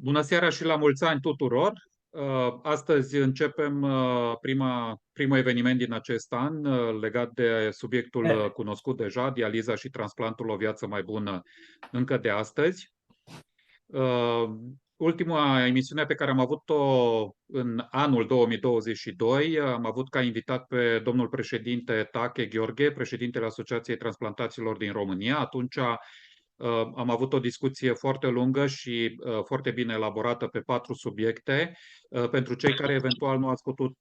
Bună seara și la mulți ani tuturor! Astăzi începem primul eveniment din acest an legat de subiectul cunoscut deja, dializa și transplantul, o viață mai bună încă de astăzi. Ultima emisiune pe care am avut-o în anul 2022, am avut ca invitat pe domnul președinte Tache Gheorghe, președintele Asociației Transplantaților din România. Atunci am avut o discuție foarte lungă și foarte bine elaborată pe 4 subiecte. Pentru cei care eventual nu ați putut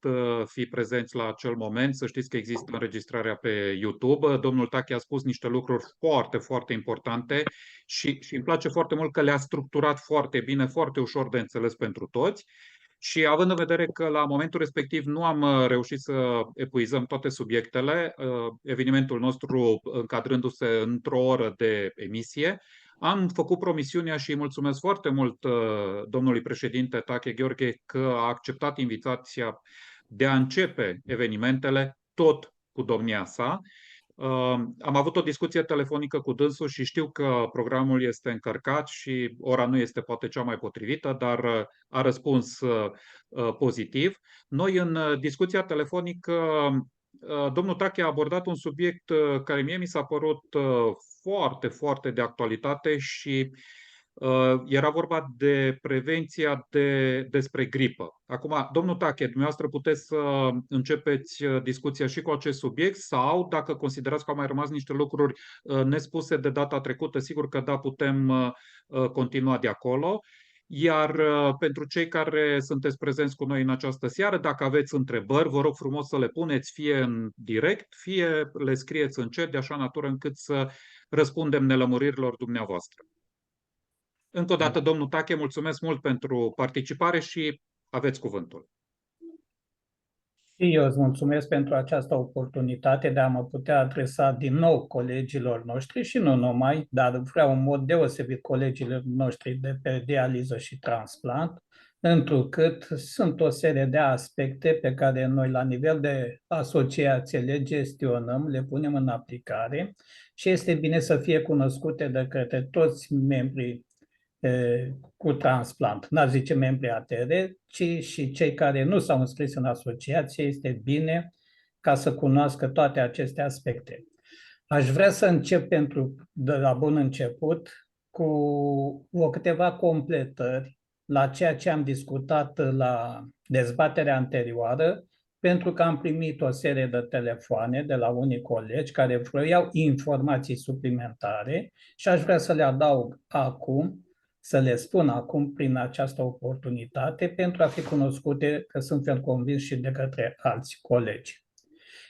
fi prezenți la acel moment, să știți că există înregistrarea pe YouTube. Domnul Tache a spus niște lucruri foarte, foarte importante și îmi place foarte mult că le-a structurat foarte bine, foarte ușor de înțeles pentru toți. Și având în vedere că la momentul respectiv nu am reușit să epuizăm toate subiectele, evenimentul nostru încadrându-se într-o oră de emisie, am făcut promisiunea și îi mulțumesc foarte mult domnului președinte Tache Gheorghe că a acceptat invitația de a începe evenimentele tot cu domnia sa. Am avut o discuție telefonică cu dânsul și știu că programul este încărcat și ora nu este poate cea mai potrivită, dar a răspuns pozitiv. Noi în discuția telefonică, domnul Tache a abordat un subiect care mie mi s-a părut foarte, foarte de actualitate și era vorba de prevenția despre gripă. Acum, domnul Tache, dumneavoastră puteți să începeți discuția și cu acest subiect sau, dacă considerați că au mai rămas niște lucruri nespuse de data trecută, sigur că da, putem continua de acolo. Iar pentru cei care sunteți prezenți cu noi în această seară, dacă aveți întrebări, vă rog frumos să le puneți fie în direct, fie le scrieți în chat de așa natură încât să răspundem nelămuririlor dumneavoastră. Încă o dată, domnul Tache, mulțumesc mult pentru participare și aveți cuvântul. Și eu îți mulțumesc pentru această oportunitate de a mă putea adresa din nou colegilor noștri și nu numai, dar vreau în mod deosebit colegilor noștri de pe dializă și transplant, întrucât sunt o serie de aspecte pe care noi la nivel de asociație le gestionăm, le punem în aplicare și este bine să fie cunoscute de către toți membrii cu transplant. N-aș zice membrii ATR, ci și cei care nu s-au înscris în asociație, este bine ca să cunoască toate aceste aspecte. Aș vrea să încep de la bun început cu câteva completări la ceea ce am discutat la dezbaterea anterioară, pentru că am primit o serie de telefoane de la unii colegi care vroiau informații suplimentare și aș vrea să le adaug acum, să le spun acum prin această oportunitate pentru a fi cunoscute, că sunt fel convins și de către alți colegi.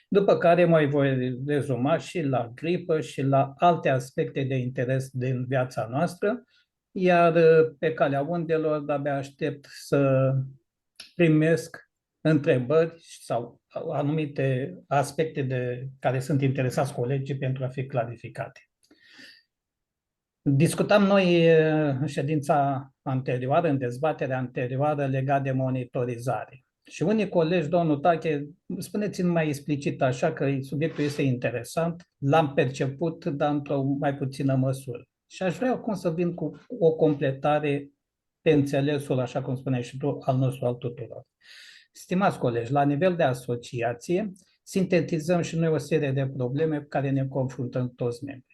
După care mai voi rezuma și la gripă și la alte aspecte de interes din viața noastră, iar pe calea undelor de-abia aștept să primesc întrebări sau anumite aspecte de care sunt interesați colegii pentru a fi clarificate. Discutam noi în ședința anterioară, în dezbaterea anterioară legat de monitorizare. Și unii colegi, domnul Tache, spuneți-mi mai explicit așa că subiectul este interesant, l-am perceput, dar într-o mai puțină măsură. Și aș vrea acum să vin cu o completare pe înțelesul, așa cum spuneai și tu, al nostru, al tuturor. Stimați colegi, la nivel de asociație, sintetizăm și noi o serie de probleme cu care ne confruntăm toți membrii.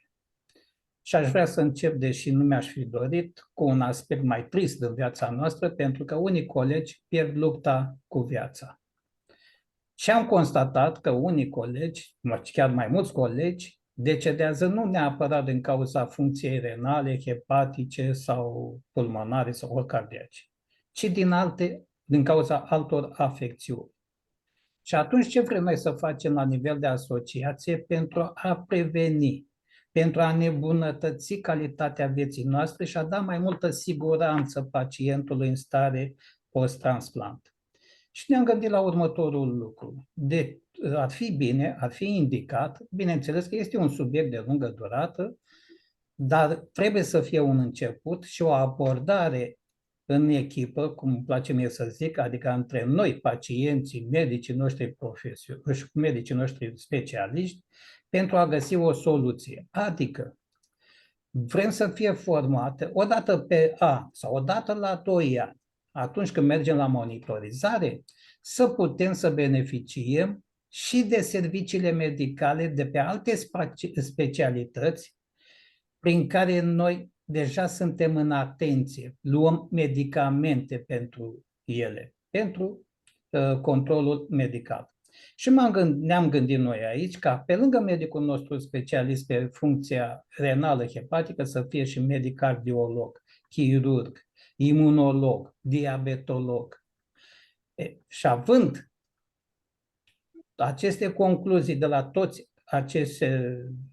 Și aș vrea să încep, deși nu mi-aș fi dorit, cu un aspect mai trist din viața noastră, pentru că unii colegi pierd lupta cu viața. Și am constatat că unii colegi, chiar mai mulți colegi, decedează nu neapărat din cauza funcției renale, hepatice sau pulmonare sau cardiace, ci din cauza altor afecțiuni. Și atunci ce vrem noi să facem la nivel de asociație pentru a preveni, pentru a ne îmbunătăți calitatea vieții noastre și a da mai multă siguranță pacientului în stare post-transplant? Și ne-am gândit la următorul lucru. Ar fi bine, ar fi indicat, bineînțeles că este un subiect de lungă durată, dar trebuie să fie un început și o abordare în echipă, cum îmi place mie să zic, adică între noi, pacienții, medicii noștri medicii noștri specialiști, pentru a găsi o soluție. Adică, vrem să fie formate odată pe an sau odată la 2 ani, atunci când mergem la monitorizare, să putem să beneficiem și de serviciile medicale de pe alte specialități prin care noi deja suntem în atenție, luăm medicamente pentru ele, pentru controlul medical. Și ne-am gândit noi aici ca pe lângă medicul nostru specialist pe funcția renală hepatică să fie și medic cardiolog, chirurg, imunolog, diabetolog. Și având aceste concluzii de la toți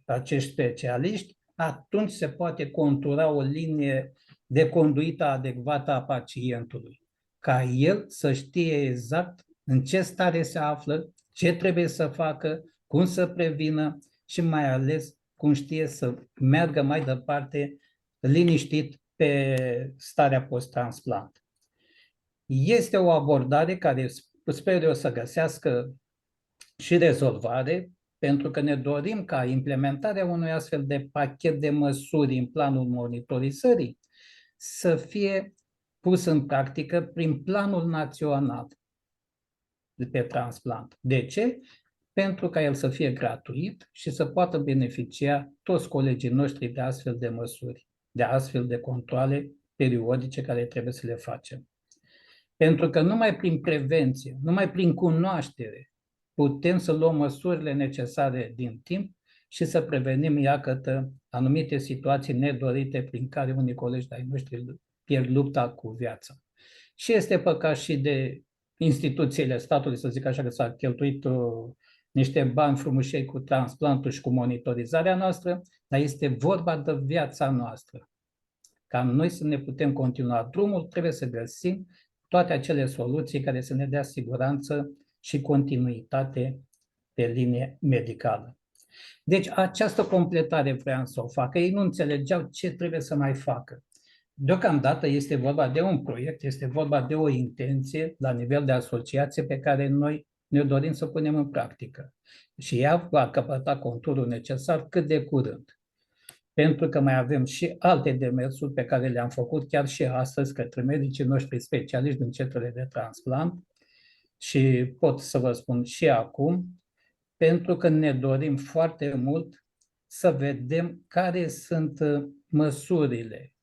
acești specialiști, atunci se poate contura o linie de conduită adecvată a pacientului, ca el să știe exact în ce stare se află, ce trebuie să facă, cum să prevină și mai ales cum știe să meargă mai departe liniștit pe starea post-transplant. Este o abordare care sper eu să găsească și rezolvare, pentru că ne dorim ca implementarea unui astfel de pachet de măsuri în planul monitorizării să fie pus în practică prin planul național pe transplant. De ce? Pentru ca el să fie gratuit și să poată beneficia toți colegii noștri de astfel de măsuri, de astfel de controale periodice care trebuie să le facem. Pentru că numai prin prevenție, numai prin cunoaștere, putem să luăm măsurile necesare din timp și să prevenim, iată, anumite situații nedorite prin care unii colegi de-ai noștri pierd lupta cu viața. Și este păcat și de instituțiile statului, să zic așa, că s-a cheltuit niște bani frumușei cu transplantul și cu monitorizarea noastră, dar este vorba de viața noastră. Ca noi să ne putem continua drumul, trebuie să găsim toate acele soluții care să ne dea siguranță și continuitate pe linie medicală. Deci această completare vreau să o facă. Ei nu înțelegeau ce trebuie să mai facă. Deocamdată este vorba de un proiect, este vorba de o intenție la nivel de asociație pe care noi ne dorim să punem în practică. Și ea va căpăta conturul necesar cât de curând. Pentru că mai avem și alte demersuri pe care le-am făcut chiar și astăzi către medicii noștri specialiști din centrele de transplant și pot să vă spun și acum, pentru că ne dorim foarte mult să vedem care sunt măsurile,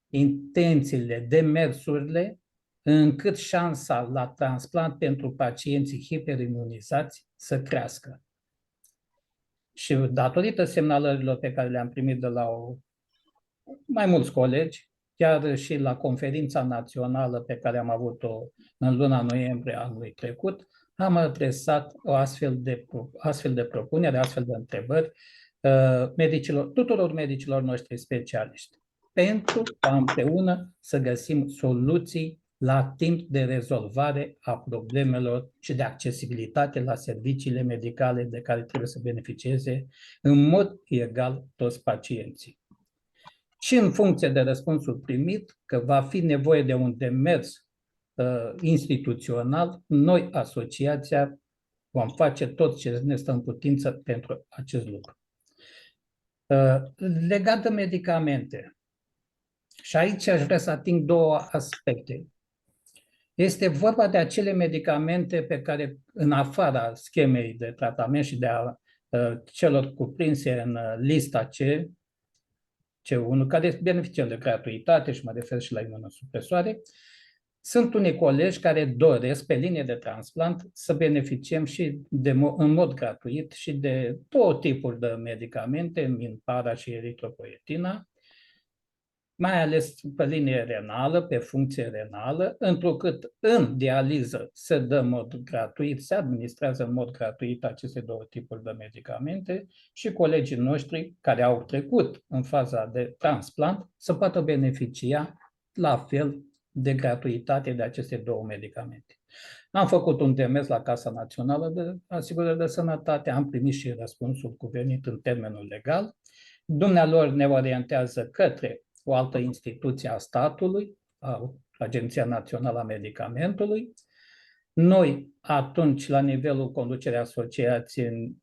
intențiile, demersurile, încât șansa la transplant pentru pacienții hiperimunizați să crească. Și datorită semnalărilor pe care le-am primit de la mai mulți colegi, chiar și la conferința națională pe care am avut-o în luna noiembrie anului trecut, am adresat o astfel de propunere, astfel de întrebări tuturor medicilor noștri specialiști, pentru ca împreună să găsim soluții la timp de rezolvare a problemelor și de accesibilitate la serviciile medicale de care trebuie să beneficieze în mod egal toți pacienții. Și în funcție de răspunsul primit, că va fi nevoie de un demers instituțional, noi, asociația, vom face tot ce ne stă în putință pentru acest lucru. Legat de medicamente, și aici aș vrea să ating două aspecte. Este vorba de acele medicamente pe care, în afara schemei de tratament și de celor cuprinse în lista C1, care beneficiază de gratuitate, și mă refer și la imunosupresoare, sunt unii colegi care doresc pe linie de transplant să beneficiem și în mod gratuit și de două tipuri de medicamente, Minpara și eritropoietina, mai ales pe linie renală, pe funcție renală, întrucât în dializă se dă în mod gratuit, se administrează în mod gratuit aceste două tipuri de medicamente și colegii noștri care au trecut în faza de transplant să poată beneficia la fel de gratuitate de aceste două medicamente. Am făcut un demers la Casa Națională de Asigurări de Sănătate, am primit și răspunsul cuvenit în termenul legal. Dumnealor ne orientează către o altă instituție a statului, Agenția Națională a Medicamentului. Noi, atunci, la nivelul conducerii asociației,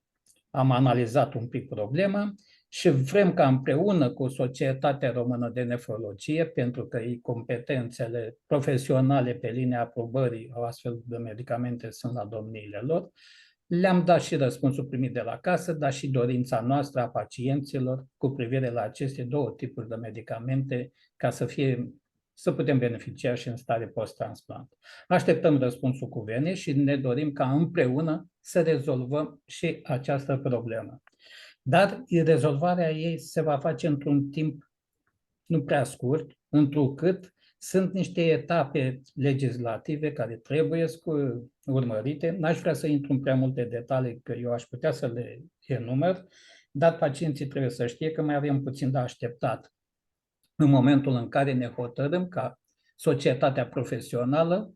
am analizat un pic problema și vrem ca împreună cu Societatea Română de Nefrologie, pentru că competențele profesionale pe linia aprobării au astfel de medicamente sunt la domniile lor, le-am dat și răspunsul primit de la casă, dar și dorința noastră a pacienților cu privire la aceste două tipuri de medicamente ca să putem beneficia și în stare post-transplant. Așteptăm răspunsul cu vene și ne dorim ca împreună să rezolvăm și această problemă. Dar rezolvarea ei se va face într-un timp nu prea scurt, întrucât sunt niște etape legislative care trebuie urmărite. N-aș vrea să intru în prea multe detalii, că eu aș putea să le enumăr, dar pacienții trebuie să știe că mai avem puțin de așteptat în momentul în care ne hotărâm ca societatea profesională,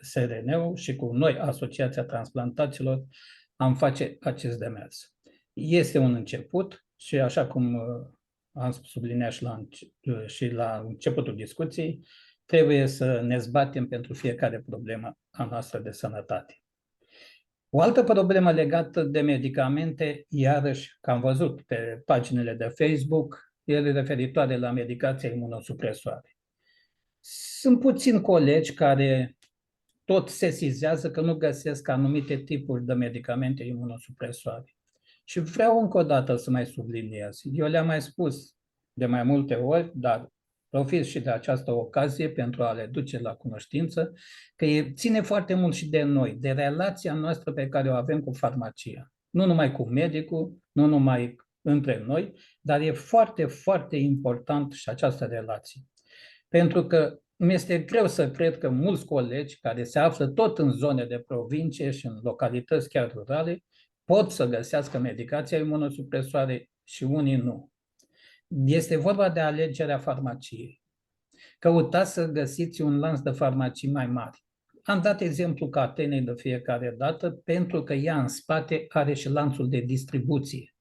SRN-ul și cu noi, Asociația Transplantaților, am face acest demers. Este un început și așa cum am subliniat și la începutul discuției, trebuie să ne zbatem pentru fiecare problemă a noastră de sănătate. O altă problemă legată de medicamente, iarăși, că am văzut pe paginile de Facebook, ele referitoare la medicația imunosupresoare. Sunt puțini colegi care tot sesizează că nu găsesc anumite tipuri de medicamente imunosupresoare. Și vreau încă o dată să mai subliniez. Eu le-am mai spus de mai multe ori, dar profit și de această ocazie pentru a le duce la cunoștință, că ține foarte mult și de noi, de relația noastră pe care o avem cu farmacia. Nu numai cu medicul, nu numai între noi, dar e foarte, foarte important și această relație. Pentru că mi este greu să cred că mulți colegi care se află tot în zone de provincie și în localități chiar rurale pot să găsească medicația imunosupresoare și unii nu. Este vorba de alegerea farmaciei. Căutați să găsiți un lanț de farmacii mai mari. Am dat exemplu Catenei de fiecare dată pentru că ea în spate are și lanțul de distribuție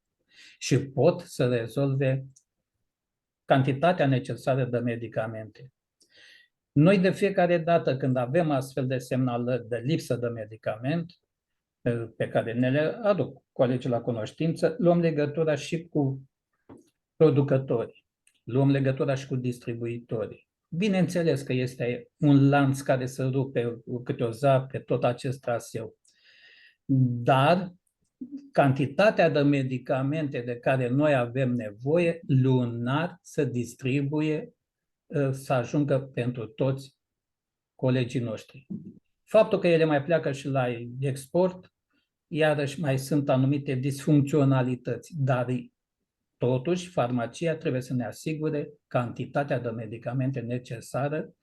și pot să rezolve cantitatea necesară de medicamente. Noi de fiecare dată când avem astfel de semnalări de lipsă de medicament, pe care ne le aduc colegii la cunoștință, luăm legătura și cu producătorii, luăm legătura și cu distribuitorii. Bineînțeles că este un lanț care se rupe câte o pe tot acest traseu, dar cantitatea de medicamente de care noi avem nevoie lunar să distribuie, să ajungă pentru toți colegii noștri. Faptul că ele mai pleacă și la export, iarăși mai sunt anumite disfuncționalități, dar totuși farmacia trebuie să ne asigure cantitatea de medicamente necesară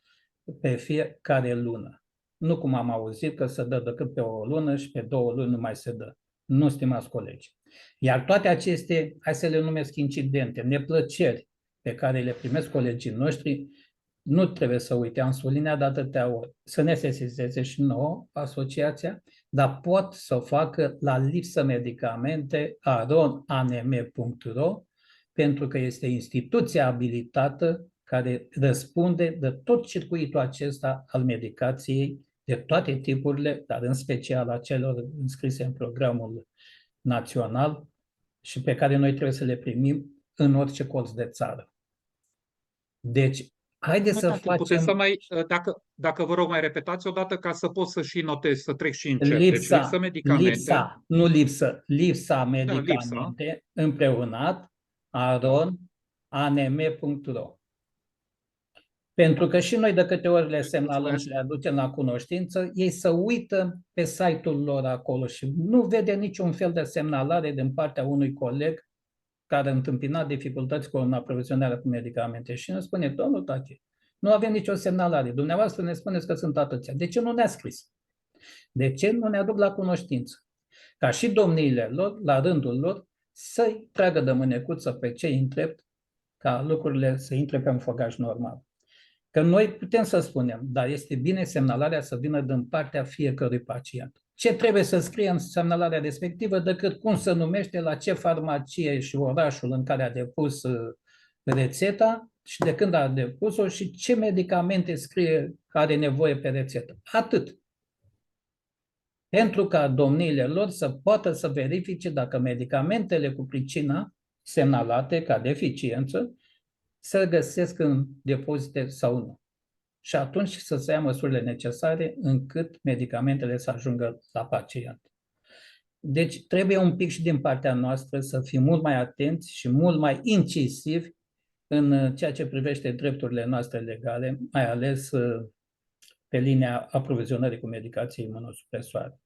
pe fiecare lună. Nu cum am auzit că se dă decât pe o lună și pe 2 luni nu mai se dă. Nu, stimați colegi. Iar toate aceste, hai să le numesc incidente, neplăceri pe care le primesc colegii noștri, nu trebuie să uite, am subliniat de atâtea ori, să ne sesizeze și nouă asociația, dar pot să o facă la lipsă medicamente aron.anm.ro, pentru că este instituția abilitată care răspunde de tot circuitul acesta al medicației, de toate tipurile, dar în special a celor înscrise în programul național și pe care noi trebuie să le primim în orice colț de țară. Deci, haideți să facem... Puteți să mai, dacă vă rog, mai repetați odată ca să pot să și notez, să trec și încet. Deci lipsa medicamente. Lipsa medicamente, împreunat, aron.anm.ro. Pentru că și noi de câte ori le semnalăm și le aducem la cunoștință, ei se uită pe site-ul lor acolo și nu vede niciun fel de semnalare din partea unui coleg care a întâmpinat dificultăți cu aprovizionarea cu medicamente și ne spune, domnul Tache, nu avem nicio semnalare. Dumneavoastră ne spuneți că sunt atâția. De ce nu ne-a scris? De ce nu ne aduc la cunoștință? Ca și domniile lor, la rândul lor, să-i tragă de mânecuță pe cei întrept ca lucrurile să intre pe un făgaș normal. Că noi putem să spunem, dar este bine semnalarea să vină din partea fiecărui pacient. Ce trebuie să scrie în semnalarea respectivă decât cum se numește, la ce farmacie și orașul în care a depus rețeta și de când a depus-o și ce medicamente scrie că are nevoie pe rețetă. Atât. Pentru ca domniile lor să poată să verifice dacă medicamentele cu pricina semnalate ca deficiență să găsesc în depozite sau nu. Și atunci să se ia măsurile necesare încât medicamentele să ajungă la pacient. Deci trebuie un pic și din partea noastră să fim mult mai atenți și mult mai incisivi în ceea ce privește drepturile noastre legale, mai ales pe linia aprovizionării cu medicații imunosupresoare.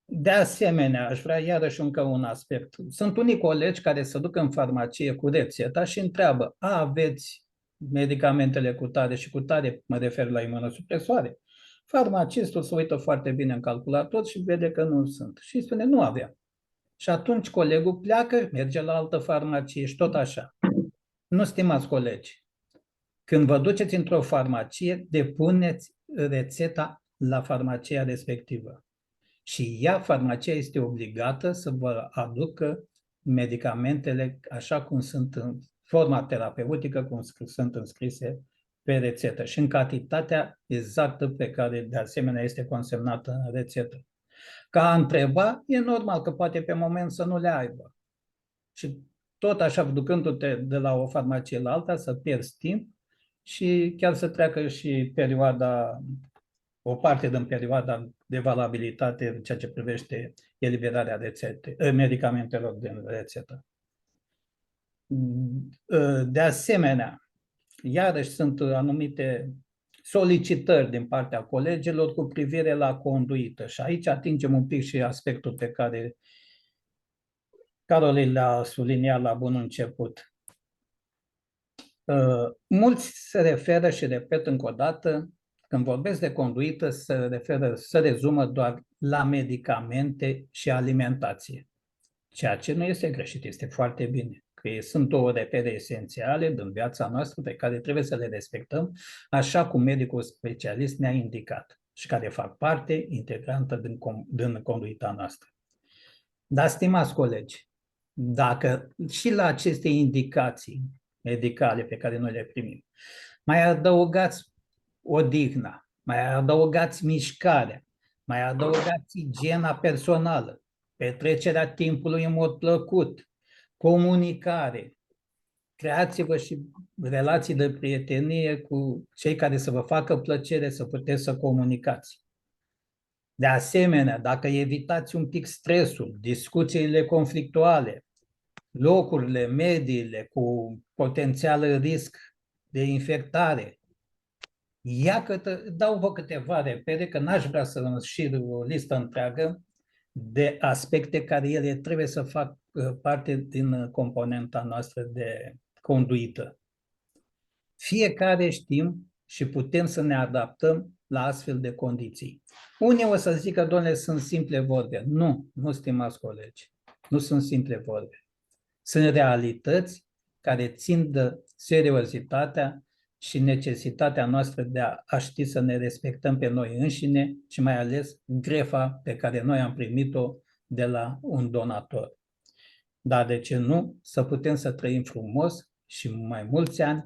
De asemenea, aș vrea iarăși încă un aspect. Sunt unii colegi care se duc în farmacie cu rețeta și întreabă: aveți medicamentele cu tare și cu tare, mă refer la imunosupresoare? Farmacistul se uită foarte bine în calculator și vede că nu sunt. Și îi spune: nu avem. Și atunci colegul pleacă, merge la altă farmacie și tot așa. Nu, stimați colegi, când vă duceți într-o farmacie, depuneți rețeta la farmacia respectivă. Și ea, farmacia, este obligată să vă aducă medicamentele așa cum sunt în forma terapeutică, cum sunt înscrise pe rețetă și în cantitatea exactă pe care de asemenea este consemnată în rețetă. Ca a întreba, e normal că poate pe moment să nu le aibă. Și tot așa, ducându-te de la o farmacie la alta, să pierzi timp și chiar să treacă și o parte din perioada de valabilitate în ceea ce privește eliberarea medicamentelor din rețetă. De asemenea, iarăși sunt anumite solicitări din partea colegilor cu privire la conduită și aici atingem un pic și aspectul pe care Carol l-a subliniat la bun început. Mulți se referă, și repet încă o dată, când vorbesc de conduită, se rezumă doar la medicamente și alimentație. Ceea ce nu este greșit, este foarte bine. Că sunt două repere esențiale din viața noastră pe care trebuie să le respectăm, așa cum medicul specialist ne-a indicat și care fac parte integrantă din conduita noastră. Dar, stimați colegi, dacă și la aceste indicații medicale pe care noi le primim mai adăugați odihna, mai adăugați mișcarea, mai adăugați igiena personală, petrecerea timpului în mod plăcut, comunicare, creați-vă și relații de prietenie cu cei care să vă facă plăcere să puteți să comunicați. De asemenea, dacă evitați un pic stresul, discuțiile conflictuale, locurile, mediile cu potențial risc de infectare, dau-vă câteva repere, că n-aș vrea să înșir o listă întreagă de aspecte care ele trebuie să facă parte din componenta noastră de conduită. Fiecare știm și putem să ne adaptăm la astfel de condiții. Unii o să zică: doamne, sunt simple vorbe. Nu, stimați colegi, nu sunt simple vorbe. Sunt realități care țin de seriozitatea și necesitatea noastră de a ști să ne respectăm pe noi înșine și mai ales grefa pe care noi am primit-o de la un donator. Dar de ce nu să putem să trăim frumos și mai mulți ani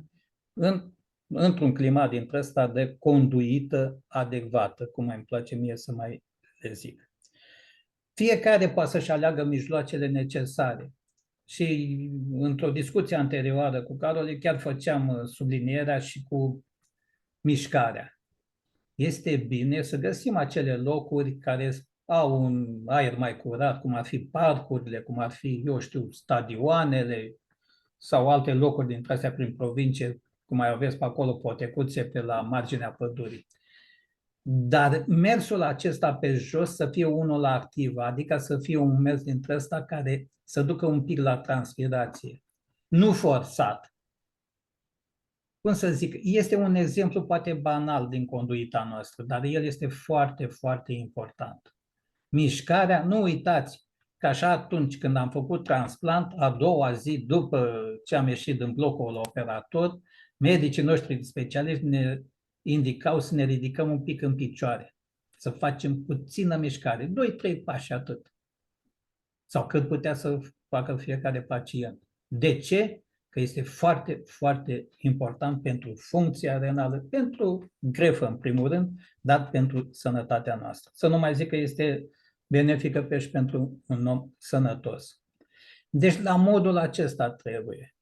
într-un climat dintre ăsta de conduită adecvată, cum îmi place mie să mai le zic. Fiecare poate să-și aleagă mijloacele necesare. Și într-o discuție anterioară cu Carol, chiar făceam sublinierea și cu mișcarea. Este bine să găsim acele locuri care au un aer mai curat, cum ar fi parcurile, cum ar fi, eu știu, stadioanele sau alte locuri dintre astea prin provincie, cum mai aveți pe acolo potecuțe pe la marginea pădurii. Dar mersul acesta pe jos să fie unul activ, adică să fie un mers dintre ăsta care să ducă un pic la transpirație, nu forțat. Cum să zic, este un exemplu poate banal din conduita noastră, dar el este foarte, foarte important. Mișcarea, nu uitați că așa atunci când am făcut transplant, a doua zi după ce am ieșit din blocul operator, medicii noștri specialiști ne indicau să ne ridicăm un pic în picioare, să facem puțină mișcare, 2-3 pași atât. Sau cât putea să facă fiecare pacient. De ce? Că este foarte, foarte important pentru funcția renală, pentru grefă în primul rând, dar pentru sănătatea noastră. Să nu mai zic că este benefică și pentru un om sănătos. Deci la modul acesta trebuie.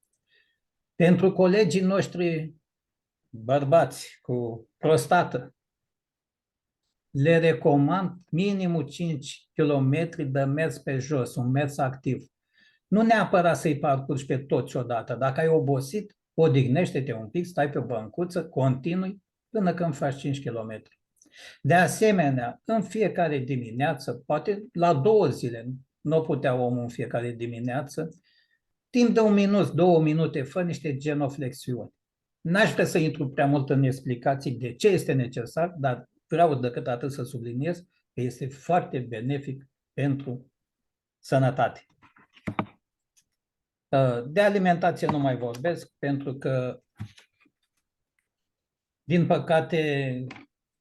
Pentru colegii noștri bărbați cu prostată, le recomand minimum 5 km de mers pe jos, un mers activ. Nu neapărat să-i parcurgi pe toți odată. Dacă ai obosit, odihnește-te un pic, stai pe o băncuță, continui până când faci 5 km. De asemenea, în fiecare dimineață, poate la 2 zile, nu putea omul în fiecare dimineață, timp de 1 minut, 2 minute, fă niște genoflexiuni. N-aș vrea să intru prea mult în explicații de ce este necesar, dar vreau decât atât să subliniez că este foarte benefic pentru sănătate. De alimentație nu mai vorbesc, pentru că, din păcate,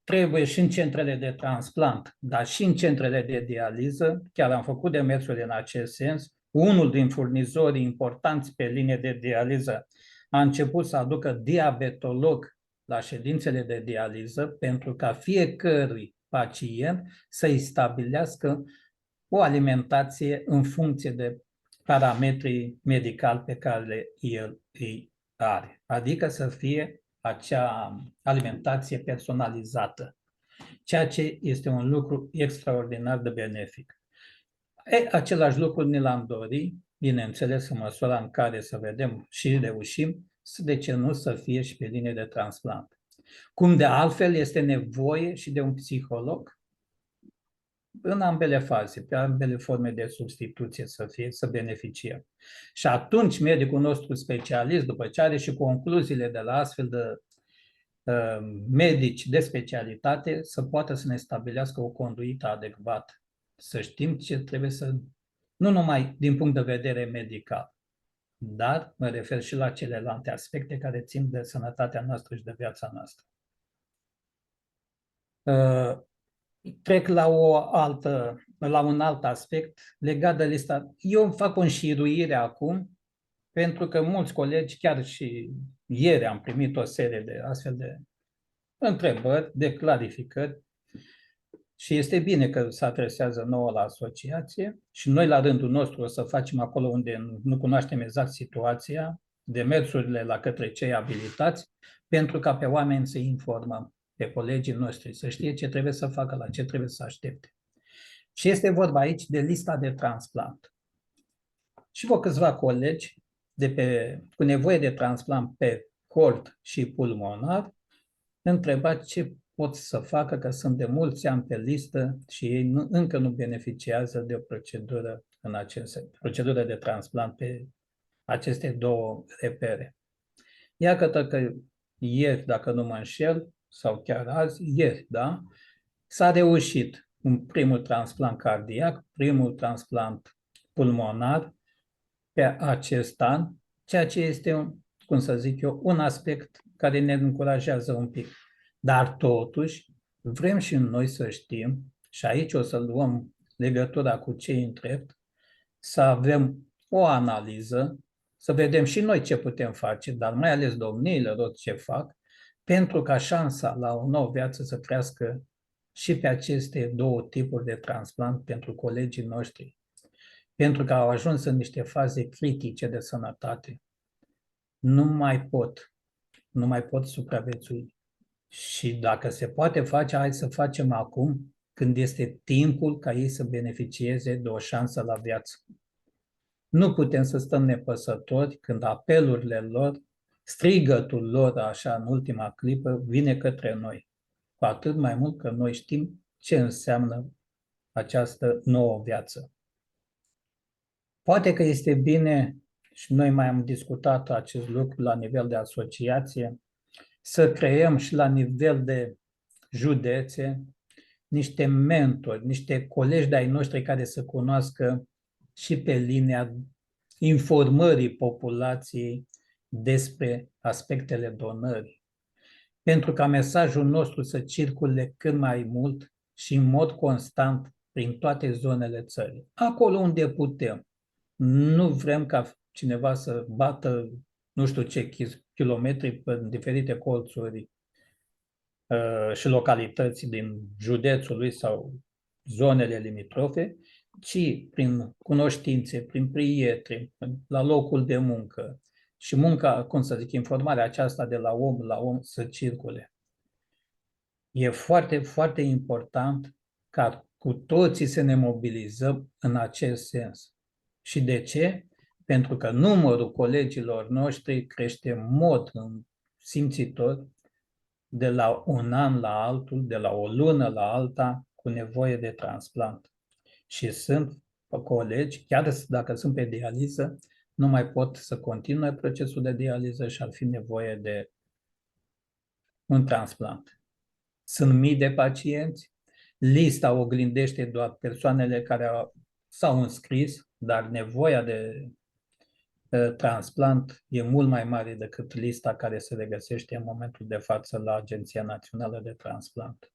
trebuie și în centrele de transplant, dar și în centrele de dializă, chiar am făcut demersuri în acest sens, unul din furnizorii importanți pe linie de dializă a început să aducă diabetolog la ședințele de dializă pentru ca fiecărui pacient să-i stabilească o alimentație în funcție de parametrii medicali pe care el îi are. Adică să fie acea alimentație personalizată, ceea ce este un lucru extraordinar de benefic. Același lucru ne l-am dorit, bineînțeles, în măsura în care să vedem și reușim, de ce nu să fie și pe linie de transplant. Cum de altfel este nevoie și de un psiholog în ambele faze, pe ambele forme de substituție să beneficiem. Și atunci medicul nostru specialist, după ce are și concluziile de la astfel de medici de specialitate, să poată să ne stabilească o conduită adecvată. Să știm ce trebuie să... Nu numai din punct de vedere medical, dar mă refer și la celelalte aspecte care țin de sănătatea noastră și de viața noastră. Trec la un alt aspect legat de lista. Eu fac o înșiruire acum, pentru că mulți colegi, chiar și ieri am primit o serie de astfel de întrebări, de clarificări, și este bine că se adresează nouă la asociație și noi la rândul nostru o să facem acolo unde nu cunoaștem exact situația, demersurile la către cei abilitați, pentru ca pe oameni să informăm, pe colegii noștri, să știe ce trebuie să facă, la ce trebuie să aștepte. Și este vorba aici de lista de transplant. Și vă câțiva colegi cu nevoie de transplant pe cord și pulmonar întrebați ce pot să facă, că sunt de mulți ani pe listă și ei încă nu beneficiază de o procedură procedură de transplant pe aceste două repere. Iată că ieri, dacă nu mă înșel, sau chiar azi, ieri, da, s-a reușit un primul transplant cardiac, primul transplant pulmonar pe acest an, ceea ce este, cum să zic eu, un aspect care ne încurajează un pic. Dar totuși vrem și noi să știm, și aici o să luăm legătura cu cei în drept, să avem o analiză, să vedem și noi ce putem face, dar mai ales domniile lor ce fac, pentru ca șansa la o nouă viață să crească și pe aceste două tipuri de transplant pentru colegii noștri, pentru că au ajuns în niște faze critice de sănătate. Nu mai pot supraviețui. Și dacă se poate face, hai să facem acum, când este timpul ca ei să beneficieze de o șansă la viață. Nu putem să stăm nepăsători când apelurile lor, strigătul lor, așa, în ultima clipă, vine către noi. Cu atât mai mult că noi știm ce înseamnă această nouă viață. Poate că este bine, și noi mai am discutat acest lucru la nivel de asociație, să creăm și la nivel de județe niște mentori, niște colegi de-ai noștri care să cunoască și pe linia informării populației despre aspectele donării. Pentru ca mesajul nostru să circule cât mai mult și în mod constant prin toate zonele țării. Acolo unde putem. Nu vrem ca cineva să bată nu știu ce kilometri pe diferite colțuri și localități din județul lui sau zonele limitrofe, ci prin cunoștințe, prin prieteni, la locul de muncă și munca, cum să zic, informarea aceasta de la om la om să circule. E foarte, foarte important ca cu toții să ne mobilizăm în acest sens. Și de ce? Pentru că numărul colegilor noștri crește în mod simțitor de la un an la altul, de la o lună la alta, cu nevoie de transplant. Și sunt colegi, chiar dacă sunt pe dializă, nu mai pot să continue procesul de dializă și ar fi nevoie de un transplant. Sunt mii de pacienți, lista oglindește doar persoanele care s-au înscris, dar nevoia de transplant e mult mai mare decât lista care se regăsește în momentul de față la Agenția Națională de Transplant.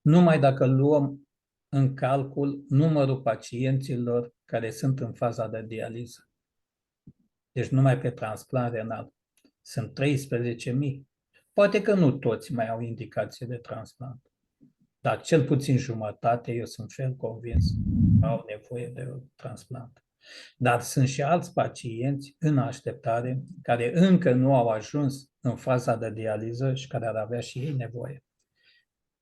Numai dacă luăm în calcul numărul pacienților care sunt în faza de dializă. Deci numai pe transplant renal. Sunt 13.000. Poate că nu toți mai au indicație de transplant, dar cel puțin jumătate, eu sunt ferm convins, au nevoie de transplant. Dar sunt și alți pacienți în așteptare care încă nu au ajuns în faza de dializă și care ar avea și ei nevoie.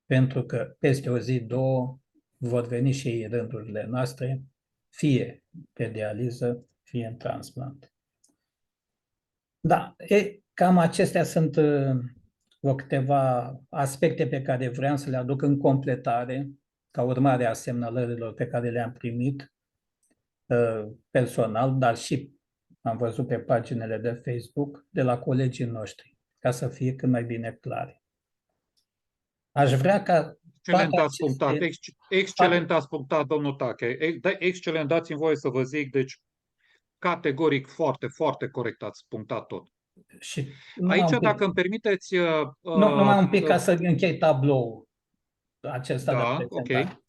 Pentru că peste o zi, două, vor veni și ei rândurile noastre, fie pe dializă, fie în transplant. Da, cam acestea sunt câteva aspecte pe care vreau să le aduc în completare, ca urmare a semnalărilor pe care le-am primit personal, dar și am văzut pe paginile de Facebook de la colegii noștri, ca să fie cât mai bine clare. Aș vrea ca Excelent ați punctat, excelent ați punctat, domnul Tache. Excelent, dați-mi voie să vă zic, deci categoric foarte, foarte corect ați punctat tot. Și aici, dacă îmi permiteți... numai un pic ca să închei tabloul acesta de prezentare. Ok.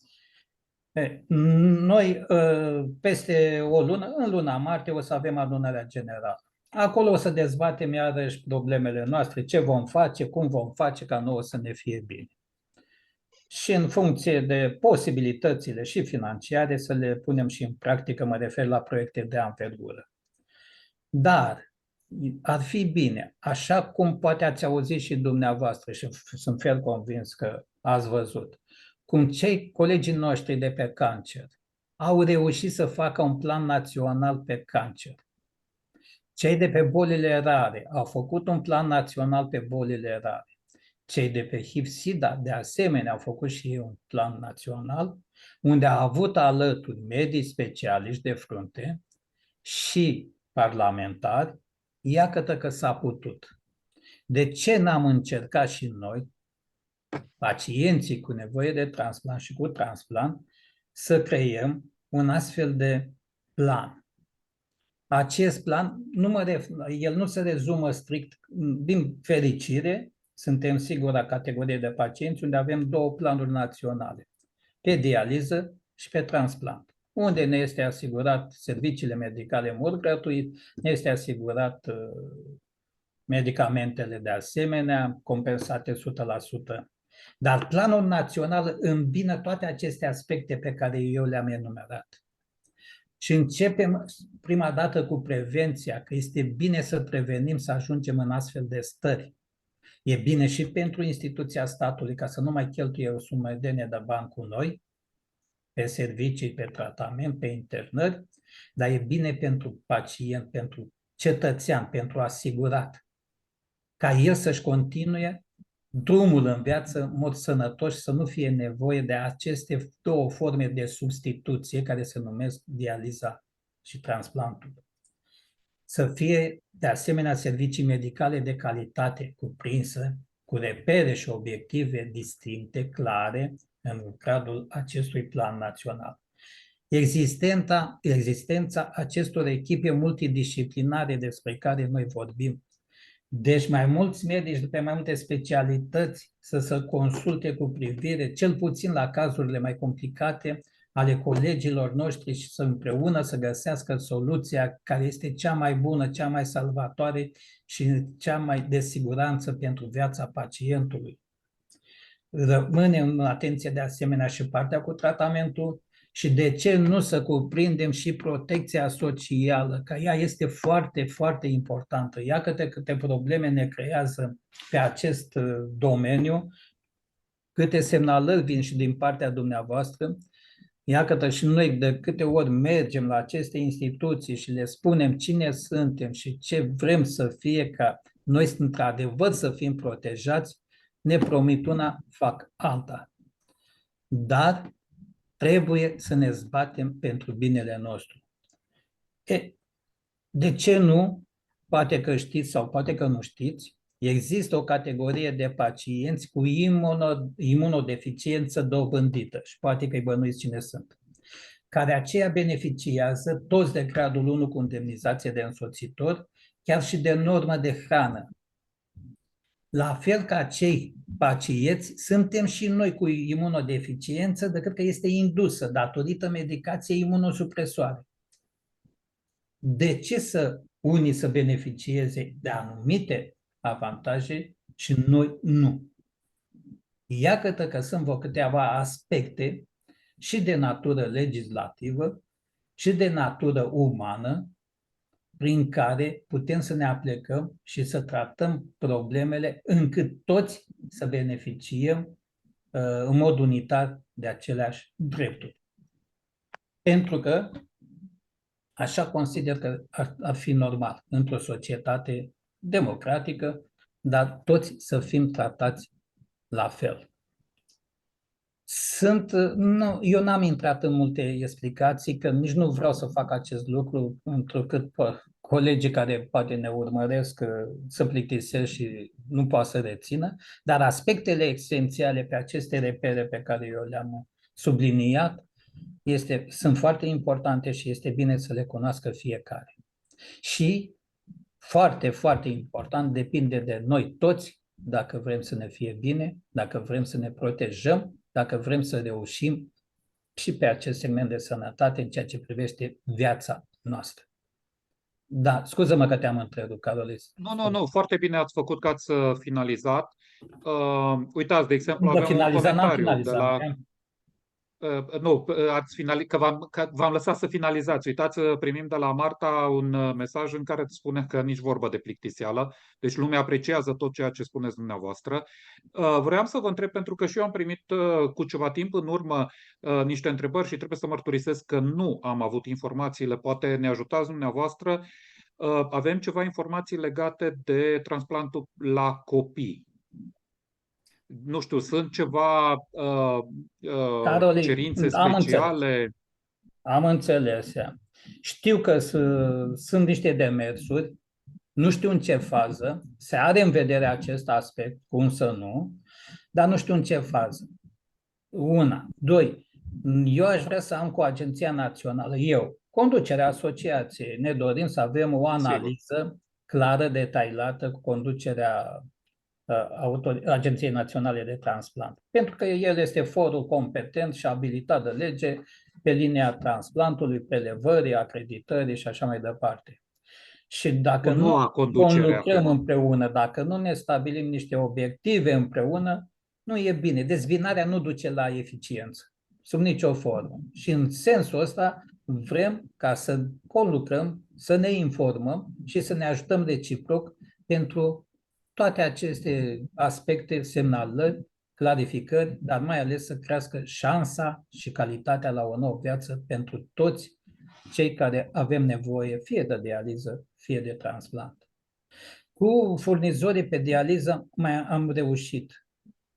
Noi, peste o lună, în luna martie, o să avem adunarea generală. Acolo o să dezbatem iarăși problemele noastre, ce vom face, cum vom face ca nouă să ne fie bine. Și în funcție de posibilitățile și financiare să le punem și în practică, mă refer la proiecte de anvergură. Dar ar fi bine, așa cum poate ați auzit și dumneavoastră și sunt ferm convins că ați văzut, cum cei colegii noștri de pe cancer au reușit să facă un plan național pe cancer. Cei de pe bolile rare au făcut un plan național pe bolile rare. Cei de pe HIV-SIDA, de asemenea, au făcut și ei un plan național, unde a avut alături medici specialiști de frunte și parlamentari, iată că s-a putut. De ce n-am încercat și noi, pacienții cu nevoie de transplant și cu transplant, să creăm un astfel de plan? Acest plan, el nu se rezumă strict, din fericire, suntem sigura categorie de pacienți unde avem două planuri naționale, pe dializă și pe transplant, unde ne este asigurat serviciile medicale în mod gratuit, ne este asigurat medicamentele de asemenea, compensate 100%. Dar planul național îmbină toate aceste aspecte pe care eu le-am enumerat. Și începem prima dată cu prevenția, că este bine să prevenim să ajungem în astfel de stări. E bine și pentru instituția statului, ca să nu mai cheltuie o sumedenie de bani cu noi, pe servicii, pe tratament, pe internări, dar e bine pentru pacient, pentru cetățean, pentru asigurat, ca el să-și continue drumul în viață în mod sănătos și să nu fie nevoie de aceste două forme de substituție care se numesc dializa și transplantul. Să fie de asemenea servicii medicale de calitate cuprinsă, cu repere și obiective distincte, clare, în cadrul acestui plan național. Existența acestor echipe multidisciplinare despre care noi vorbim. Deci mai mulți medici pe mai multe specialități să se consulte cu privire, cel puțin la cazurile mai complicate, ale colegilor noștri și să împreună să găsească soluția care este cea mai bună, cea mai salvatoare și cea mai de siguranță pentru viața pacientului. rămâne în atenție de asemenea și partea cu tratamentul și de ce nu să cuprindem și protecția socială, că ea este foarte, foarte importantă. Ia câte probleme ne creează pe acest domeniu, câte semnalări vin și din partea dumneavoastră. Iată și noi de câte ori mergem la aceste instituții și le spunem cine suntem și ce vrem să fie ca noi într-adevăr să fim protejați, ne promit una, fac alta. Dar trebuie să ne zbatem pentru binele nostru. De ce nu? Poate că știți sau poate că nu știți, există o categorie de pacienți cu imunodeficiență dobândită și poate că îi bănuiți cine sunt, care aceia beneficiază toți de gradul 1 cu indemnizație de însoțitor, chiar și de normă de hrană. La fel ca cei pacienți, suntem și noi cu imunodeficiență, decât că este indusă datorită medicației imunosupresoare. De ce unii să beneficieze de anumite avantaje și noi nu? Iată că sunt câteva aspecte și de natură legislativă și de natură umană prin care putem să ne aplecăm și să tratăm problemele încât toți să beneficiem în mod unitar de aceleași drepturi. Pentru că așa consider că ar fi normal într-o societate democratică, dar toți să fim tratați la fel. Eu n-am intrat în multe explicații, că nici nu vreau să fac acest lucru, întrucât colegii care poate ne urmăresc să plictisesc și nu poate să rețină, dar aspectele esențiale pe aceste repere pe care eu le-am subliniat sunt foarte importante și este bine să le cunoască fiecare. Și foarte, foarte important, depinde de noi toți dacă vrem să ne fie bine, dacă vrem să ne protejăm, dacă vrem să reușim și pe acest segment de sănătate în ceea ce privește viața noastră. Da, scuză-mă că te-am întrerupt, Carolis. Nu, foarte bine ați făcut că ați finalizat. Uitați, de exemplu, N-am aveam un comentariu de la... finalizat. Nu, că v-am lăsat să finalizați. Uitați, primim de la Marta un mesaj în care spune că nici vorbă de plictiseală, deci lumea apreciază tot ceea ce spuneți dumneavoastră. Vreau să vă întreb, pentru că și eu am primit cu ceva timp în urmă niște întrebări și trebuie să mărturisesc că nu am avut informațiile, poate ne ajutați dumneavoastră. Avem ceva informații legate de transplantul la copii. Nu știu, sunt ceva cerințe speciale? Am înțeles. Știu că sunt niște demersuri, nu știu în ce fază, se are în vedere acest aspect, cum să nu, dar nu știu în ce fază. Una. Doi, eu aș vrea să am cu Agenția Națională, conducerea asociației, ne dorim să avem o analiză clară, detaliată cu conducerea Agenției Naționale de Transplant. Pentru că el este forul competent și abilitat de lege pe linia transplantului, prelevării, acreditării și așa mai departe. Și dacă nu conlucrăm împreună, dacă nu ne stabilim niște obiective împreună, nu e bine. Dezbinarea nu duce la eficiență, sub nicio formă. Și în sensul ăsta vrem ca să conlucrăm, să ne informăm și să ne ajutăm reciproc pentru toate aceste aspecte, semnalări, clarificări, dar mai ales să crească șansa și calitatea la o nouă viață pentru toți cei care avem nevoie fie de dializă, fie de transplant. Cu furnizorii pe dializă mai am reușit.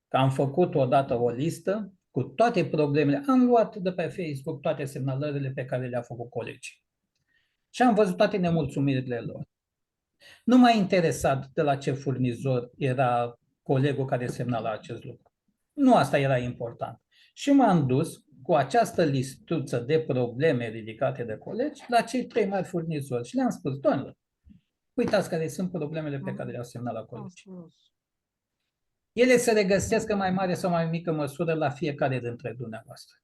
Am făcut odată o listă cu toate problemele. Am luat de pe Facebook toate semnalările pe care le-a făcut colegii. Și am văzut toate nemulțumirile lor. Nu m-a interesat de la ce furnizor era colegul care semnala acest lucru. Nu asta era important. Și m-am dus cu această listuță de probleme ridicate de colegi la cei 3 mari furnizori și le-am spus, doamnelor, uitați care sunt problemele pe care le-au semnalat colegii. Ele se regăsesc în mai mare sau mai mică măsură la fiecare dintre dumneavoastră.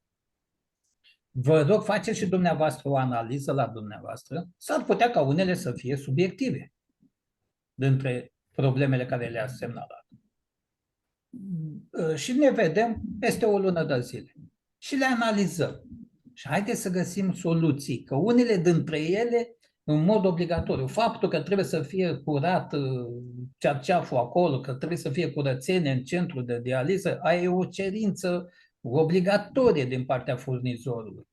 Vă rog, faceți și dumneavoastră o analiză la dumneavoastră. S-ar putea ca unele să fie subiective dintre problemele care le-ați semnalat. și ne vedem peste o lună de zile și le analizăm. Și haideți să găsim soluții, că unele dintre ele, în mod obligatoriu, faptul că trebuie să fie curat cerceaful acolo, că trebuie să fie curățenie în centrul de dializă, aia e o cerință obligatorie din partea furnizorului.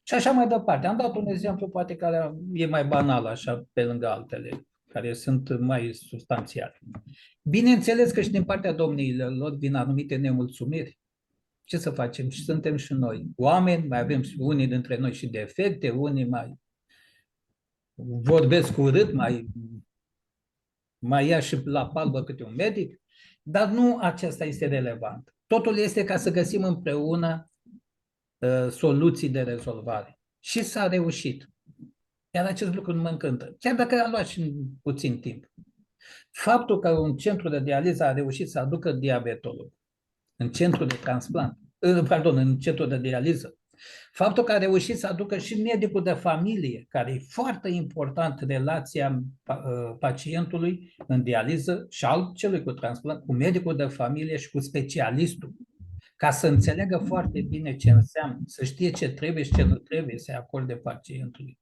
Și așa mai departe. Am dat un exemplu, poate care e mai banal, așa, pe lângă altele, care sunt mai substanțiale. Bineînțeles că și din partea domniilor vin anumite nemulțumiri. Ce să facem? Și suntem și noi oameni, mai avem și unii dintre noi și defecte, unii mai vorbesc urât, mai ia și la palbă câte un medic, dar nu acesta este relevant. Totul este ca să găsim împreună soluții de rezolvare. Și s-a reușit. Iar acest lucru nu mă încântă. Chiar dacă a luat și puțin timp. Faptul că un centru de dializă a reușit să aducă diabetolog în centru de transplant, în centru de dializă, faptul că a reușit să aducă și medicul de familie, care e foarte important, relația pacientului în dializă și al celui cu transplant, cu medicul de familie și cu specialistul, ca să înțeleagă foarte bine ce înseamnă, să știe ce trebuie și ce nu trebuie să-i acorde pacientului.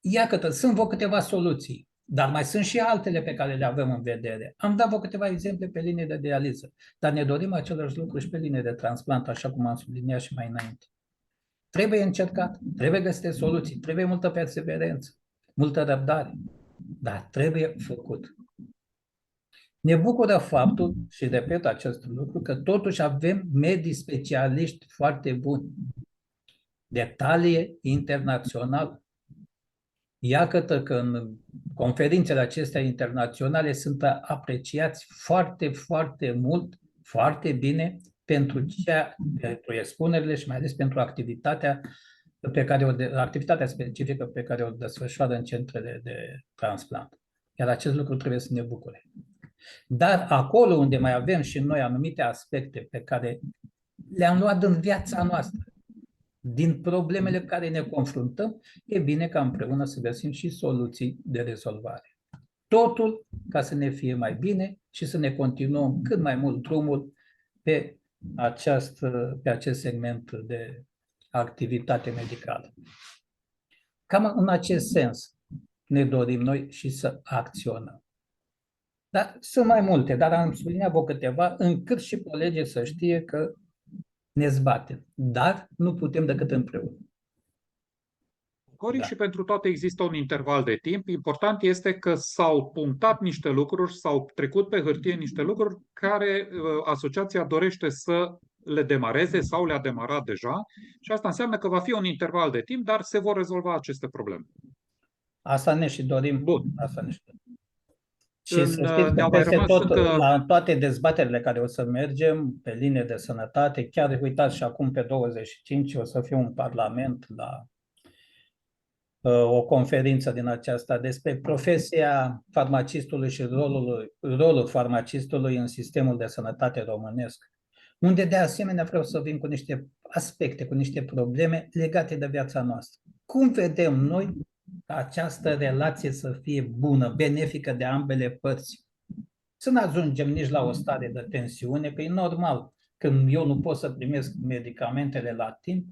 Iată, sunt câteva soluții, dar mai sunt și altele pe care le avem în vedere. Am dat câteva exemple pe linie de dializă, dar ne dorim același lucru și pe linie de transplant, așa cum am subliniat și mai înainte. Trebuie încercat, trebuie găsite soluții, trebuie multă perseverență, multă răbdare, dar trebuie făcut. Ne bucură faptul, și repet acest lucru, că totuși avem medii specialiști foarte buni, de talie internațională. Iată că în conferințele acestea internaționale sunt apreciați foarte, foarte mult, foarte bine pentru expunerile și mai ales pentru activitatea specifică pe care o desfășoară în centrele de transplant. Iar acest lucru trebuie să ne bucure. Dar acolo unde mai avem și noi anumite aspecte pe care le-am luat în viața noastră, din problemele care ne confruntăm, e bine ca împreună să găsim și soluții de rezolvare. Totul ca să ne fie mai bine și să ne continuăm cât mai mult drumul pe acest segment de activitate medicală. Cam în acest sens ne dorim noi și să acționăm. Dar sunt mai multe, dar am subliniat câteva, încât și colegii să știe că ne zbatem, dar nu putem decât împreună. Coric, și pentru toate există un interval de timp. Important este că s-au punctat niște lucruri, s-au trecut pe hârtie niște lucruri care asociația dorește să le demareze sau le-a demarat deja și asta înseamnă că va fi un interval de timp, dar se vor rezolva aceste probleme. Asta ne și dorim. Bun. Asta ne și dorim. Și să știți că peste tot, la toate dezbaterile care o să mergem pe linie de sănătate, chiar uitați și acum pe 25 o să fie un parlament la o conferință din aceasta despre profesia farmacistului și rolul farmacistului în sistemul de sănătate românesc, unde de asemenea vreau să vin cu niște aspecte, cu niște probleme legate de viața noastră. Cum vedem noi această relație să fie bună, benefică de ambele părți? Să nu ajungem nici la o stare de tensiune, că e normal, când eu nu pot să primesc medicamentele la timp,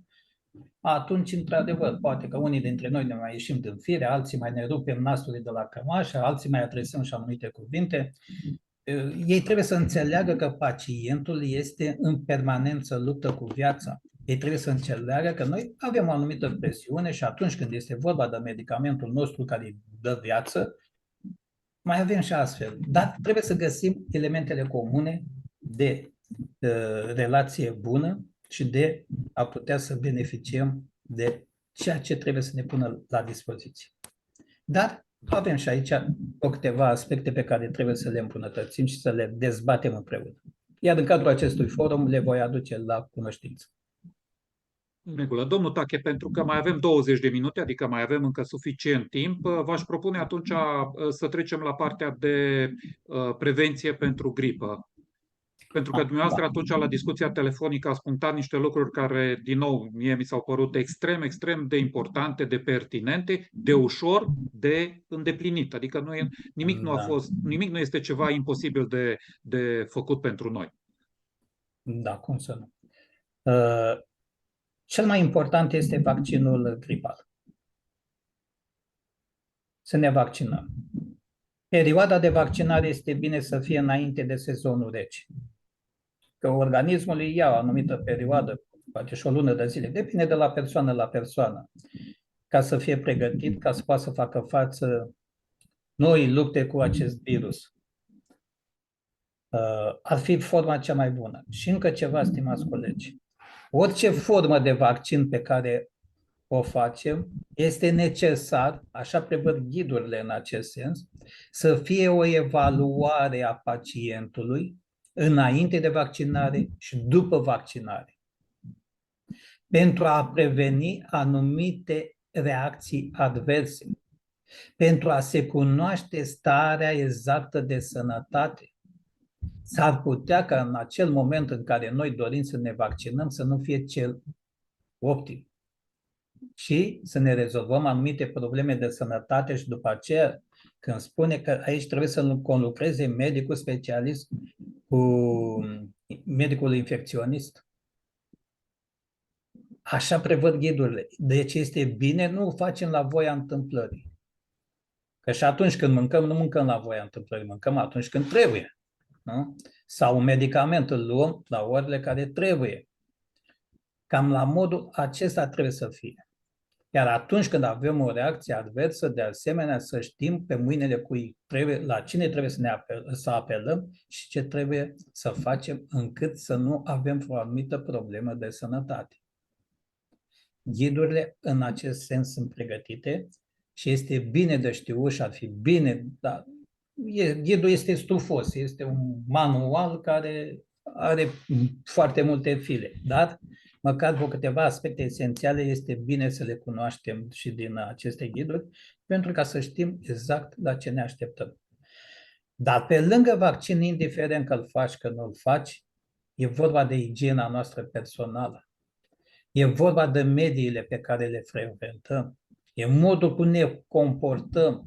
atunci, într-adevăr, poate că unii dintre noi ne mai ieșim din fire, alții mai ne rupem nasul de la cămașă, alții mai adresăm și anumite cuvinte. Ei trebuie să înțeleagă că pacientul este în permanență luptă cu viața. Ei trebuie să înțeleagă că noi avem o anumită presiune și atunci când este vorba de medicamentul nostru care îi dă viață, mai avem și astfel. Dar trebuie să găsim elementele comune de relație bună și de a putea să beneficiem de ceea ce trebuie să ne pună la dispoziție. Dar avem și aici câteva aspecte pe care trebuie să le îmbunătățim și să le dezbatem împreună. Iar în cadrul acestui forum le voi aduce la cunoștință. În regulă. Domnul Tache, pentru că mai avem 20 de minute, adică mai avem încă suficient timp, v-aș propune atunci să trecem la partea de prevenție pentru gripă. Pentru că dumneavoastră Da, atunci la discuția telefonică ați punctat niște lucruri care, din nou, mie mi s-au părut extrem, extrem de importante, de pertinente, de ușor de îndeplinit. Adică nimic nu a da, fost, nimic nu este ceva imposibil de făcut pentru noi. da, cum să nu. Cel mai important este vaccinul gripal. Să ne vaccinăm. Perioada de vaccinare este bine să fie înainte de sezonul rece. Că organismul îi ia o anumită perioadă, poate și o lună de zile, depinde de la persoană la persoană, ca să fie pregătit, ca să poată să facă față noi lupte cu acest virus. Ar fi forma cea mai bună. Și încă ceva, stimați colegi. Orice formă de vaccin pe care o facem, este necesar, așa prevăd ghidurile în acest sens, să fie o evaluare a pacientului înainte de vaccinare și după vaccinare, pentru a preveni anumite reacții adverse, pentru a se cunoaște starea exactă de sănătate. S-ar putea ca în acel moment în care noi dorim să ne vaccinăm să nu fie cel optim și să ne rezolvăm anumite probleme de sănătate și după aceea, când spune că aici trebuie să conlucreze medicul specialist cu medicul infecționist. Așa prevăd ghidurile. Deci este bine, nu o facem la voia întâmplării. Că și atunci când mâncăm, nu mâncăm la voia întâmplării, mâncăm atunci când trebuie. Nu? Sau un medicament îl luăm la orele care trebuie. Cam la modul acesta trebuie să fie. Iar atunci când avem o reacție adversă, de asemenea, să știm pe mâinile cui trebuie, la cine trebuie să apelăm și ce trebuie să facem încât să nu avem o anumită problemă de sănătate. Ghidurile în acest sens sunt pregătite și este bine de știut și ar fi bine, dar ghidul este stufos, este un manual care are foarte multe file, dar măcar cu câteva aspecte esențiale este bine să le cunoaștem și din aceste ghiduri, pentru ca să știm exact la ce ne așteptăm. Dar pe lângă vaccin, indiferent că îl faci, că nu îl faci, e vorba de igiena noastră personală. E vorba de mediile pe care le frecventăm. E modul cum ne comportăm.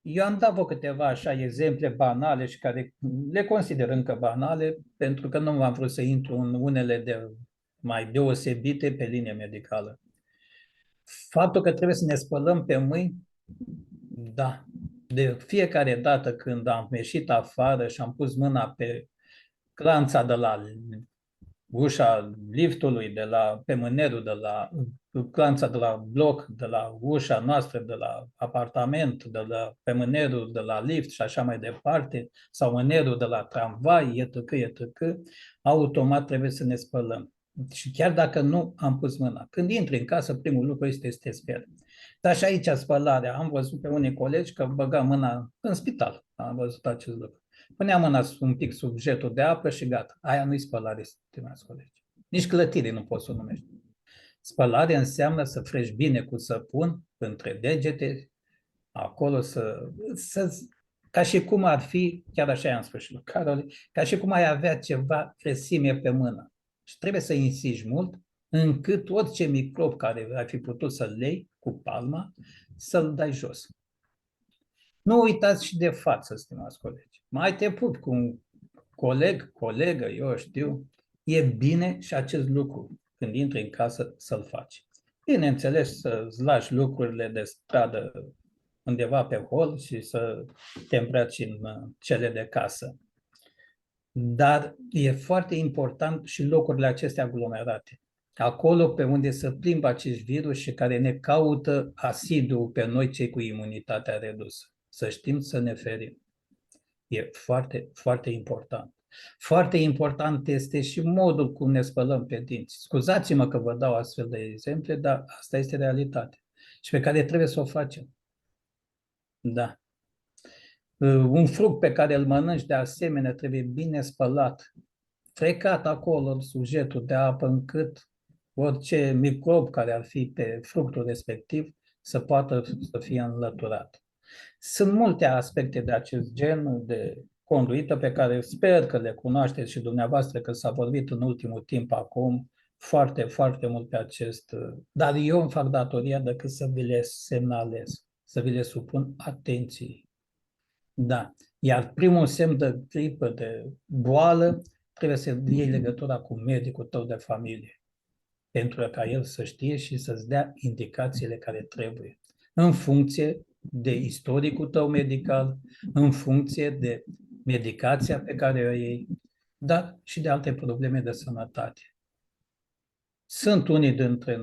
Eu am dat vă câteva așa exemple banale și care le consider încă banale, pentru că nu am vrut să intru în unele de mai deosebite pe linie medicală. Faptul că trebuie să ne spălăm pe mâini, da. De fiecare dată când am ieșit afară și am pus mâna pe clanța de la ușa liftului, pe mânerul de la clanța de la bloc, de la ușa noastră, de la apartament, pe mânerul de la lift și așa mai departe, sau mânerul de la tramvai, etc., automat trebuie să ne spălăm. Și chiar dacă nu am pus mâna. Când intri în casă, primul lucru este să te speli. Dar și aici spălarea. Am văzut pe unii colegi că băga mâna în spital. Am văzut acest lucru. Punea mâna un pic sub jetul de apă și gata. Aia nu-i spălare, stimați colegi. Nici clătire nu poți să o numești. Spălare înseamnă să frești bine cu săpun între degete, acolo ca și cum ar fi, chiar așa i-am spus și lui Carol, ca și cum ai avea ceva fresime pe mână. Și trebuie să insisti mult încât orice microb care ai fi putut să-l iei cu palma, să-l dai jos. Nu uitați și de față, stimați colegi. Mai te pup cu un colegă, eu știu, e bine și acest lucru, când intri în casă, să-l faci. Bineînțeles, să-ți lași lucrurile de stradă undeva pe hol și să te îmbraci în cele de casă. Dar e foarte important și locurile acestea aglomerate. Acolo pe unde se plimbă acești virus și care ne caută asidu pe noi cei cu imunitatea redusă. Să știm să ne ferim. E foarte, foarte important. Foarte important este și modul cum ne spălăm pe dinți. Scuzați-mă că vă dau astfel de exemple, dar asta este realitatea și pe care trebuie să o facem. Da. Un fruct pe care îl mănânci de asemenea trebuie bine spălat, frecat acolo sujetul de apă încât orice microb care ar fi pe fructul respectiv să poată să fie înlăturat. Sunt multe aspecte de acest gen, de conduită pe care sper că le cunoașteți și dumneavoastră, că s-a vorbit în ultimul timp acum foarte, foarte mult pe acest... Dar eu îmi fac datoria decât să vi le semnalez, să vi le supun atenției. Da. Iar primul semn de gripă, de boală, trebuie să iei legătura cu medicul tău de familie, pentru ca el să știe și să-ți dea indicațiile care trebuie, în funcție de istoricul tău medical, în funcție de medicația pe care o iei, dar și de alte probleme de sănătate. Sunt unii dintre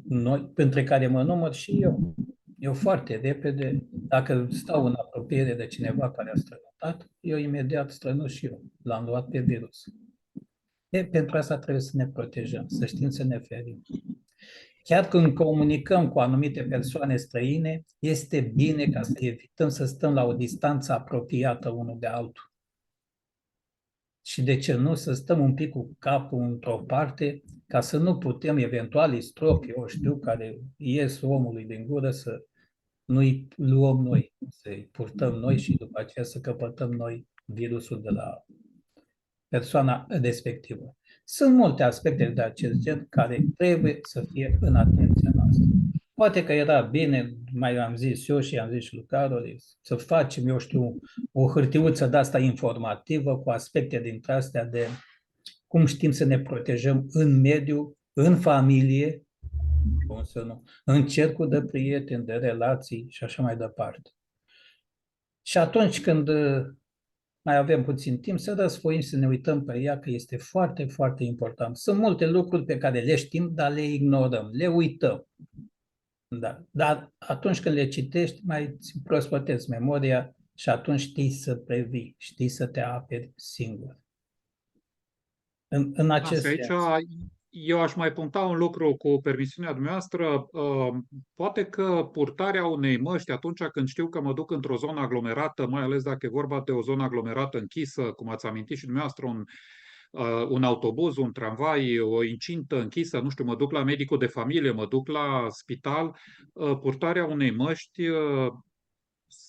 noi, între care mă număr și eu. Eu foarte repede, dacă stau în apropiere de cineva care a strănutat, eu imediat strănut și eu. L-am luat pe virus. Pentru asta trebuie să ne protejăm, să știm să ne ferim. Chiar când comunicăm cu anumite persoane străine, este bine ca să evităm să stăm la o distanță apropiată unul de altul. Și de ce nu să stăm un pic cu capul într-o parte, ca să nu putem eventuali stropi, eu știu, care ies omului din gură, să nu-i luăm noi, să-i purtăm noi și după aceea să căpătăm noi virusul de la persoana respectivă. Sunt multe aspecte de acest gen care trebuie să fie în atenția noastră. Poate că era bine, mai am zis eu și am zis și lui Carol, să facem, eu știu, o hârtiuță de asta informativă cu aspecte dintre astea de cum știm să ne protejăm în mediu, în familie, cum să nu, în cercul de prieteni, de relații și așa mai departe. Și atunci când mai avem puțin timp, să răsfoim, să ne uităm pe ea, că este foarte, foarte important. Sunt multe lucruri pe care le știm, dar le ignorăm, le uităm. Da. Dar atunci când le citești, mai îți prospătezi memoria și atunci știi să previi, știi să te aperi singur. În acest Aici sens. eu aș mai puncta un lucru cu permisiunea dumneavoastră. Poate că purtarea unei măști atunci când știu că mă duc într-o zonă aglomerată, mai ales dacă e vorba de o zonă aglomerată închisă, cum ați amintit și dumneavoastră, un autobuz, un tramvai, o incintă închisă, nu știu, mă duc la medicul de familie, mă duc la spital, purtarea unei măști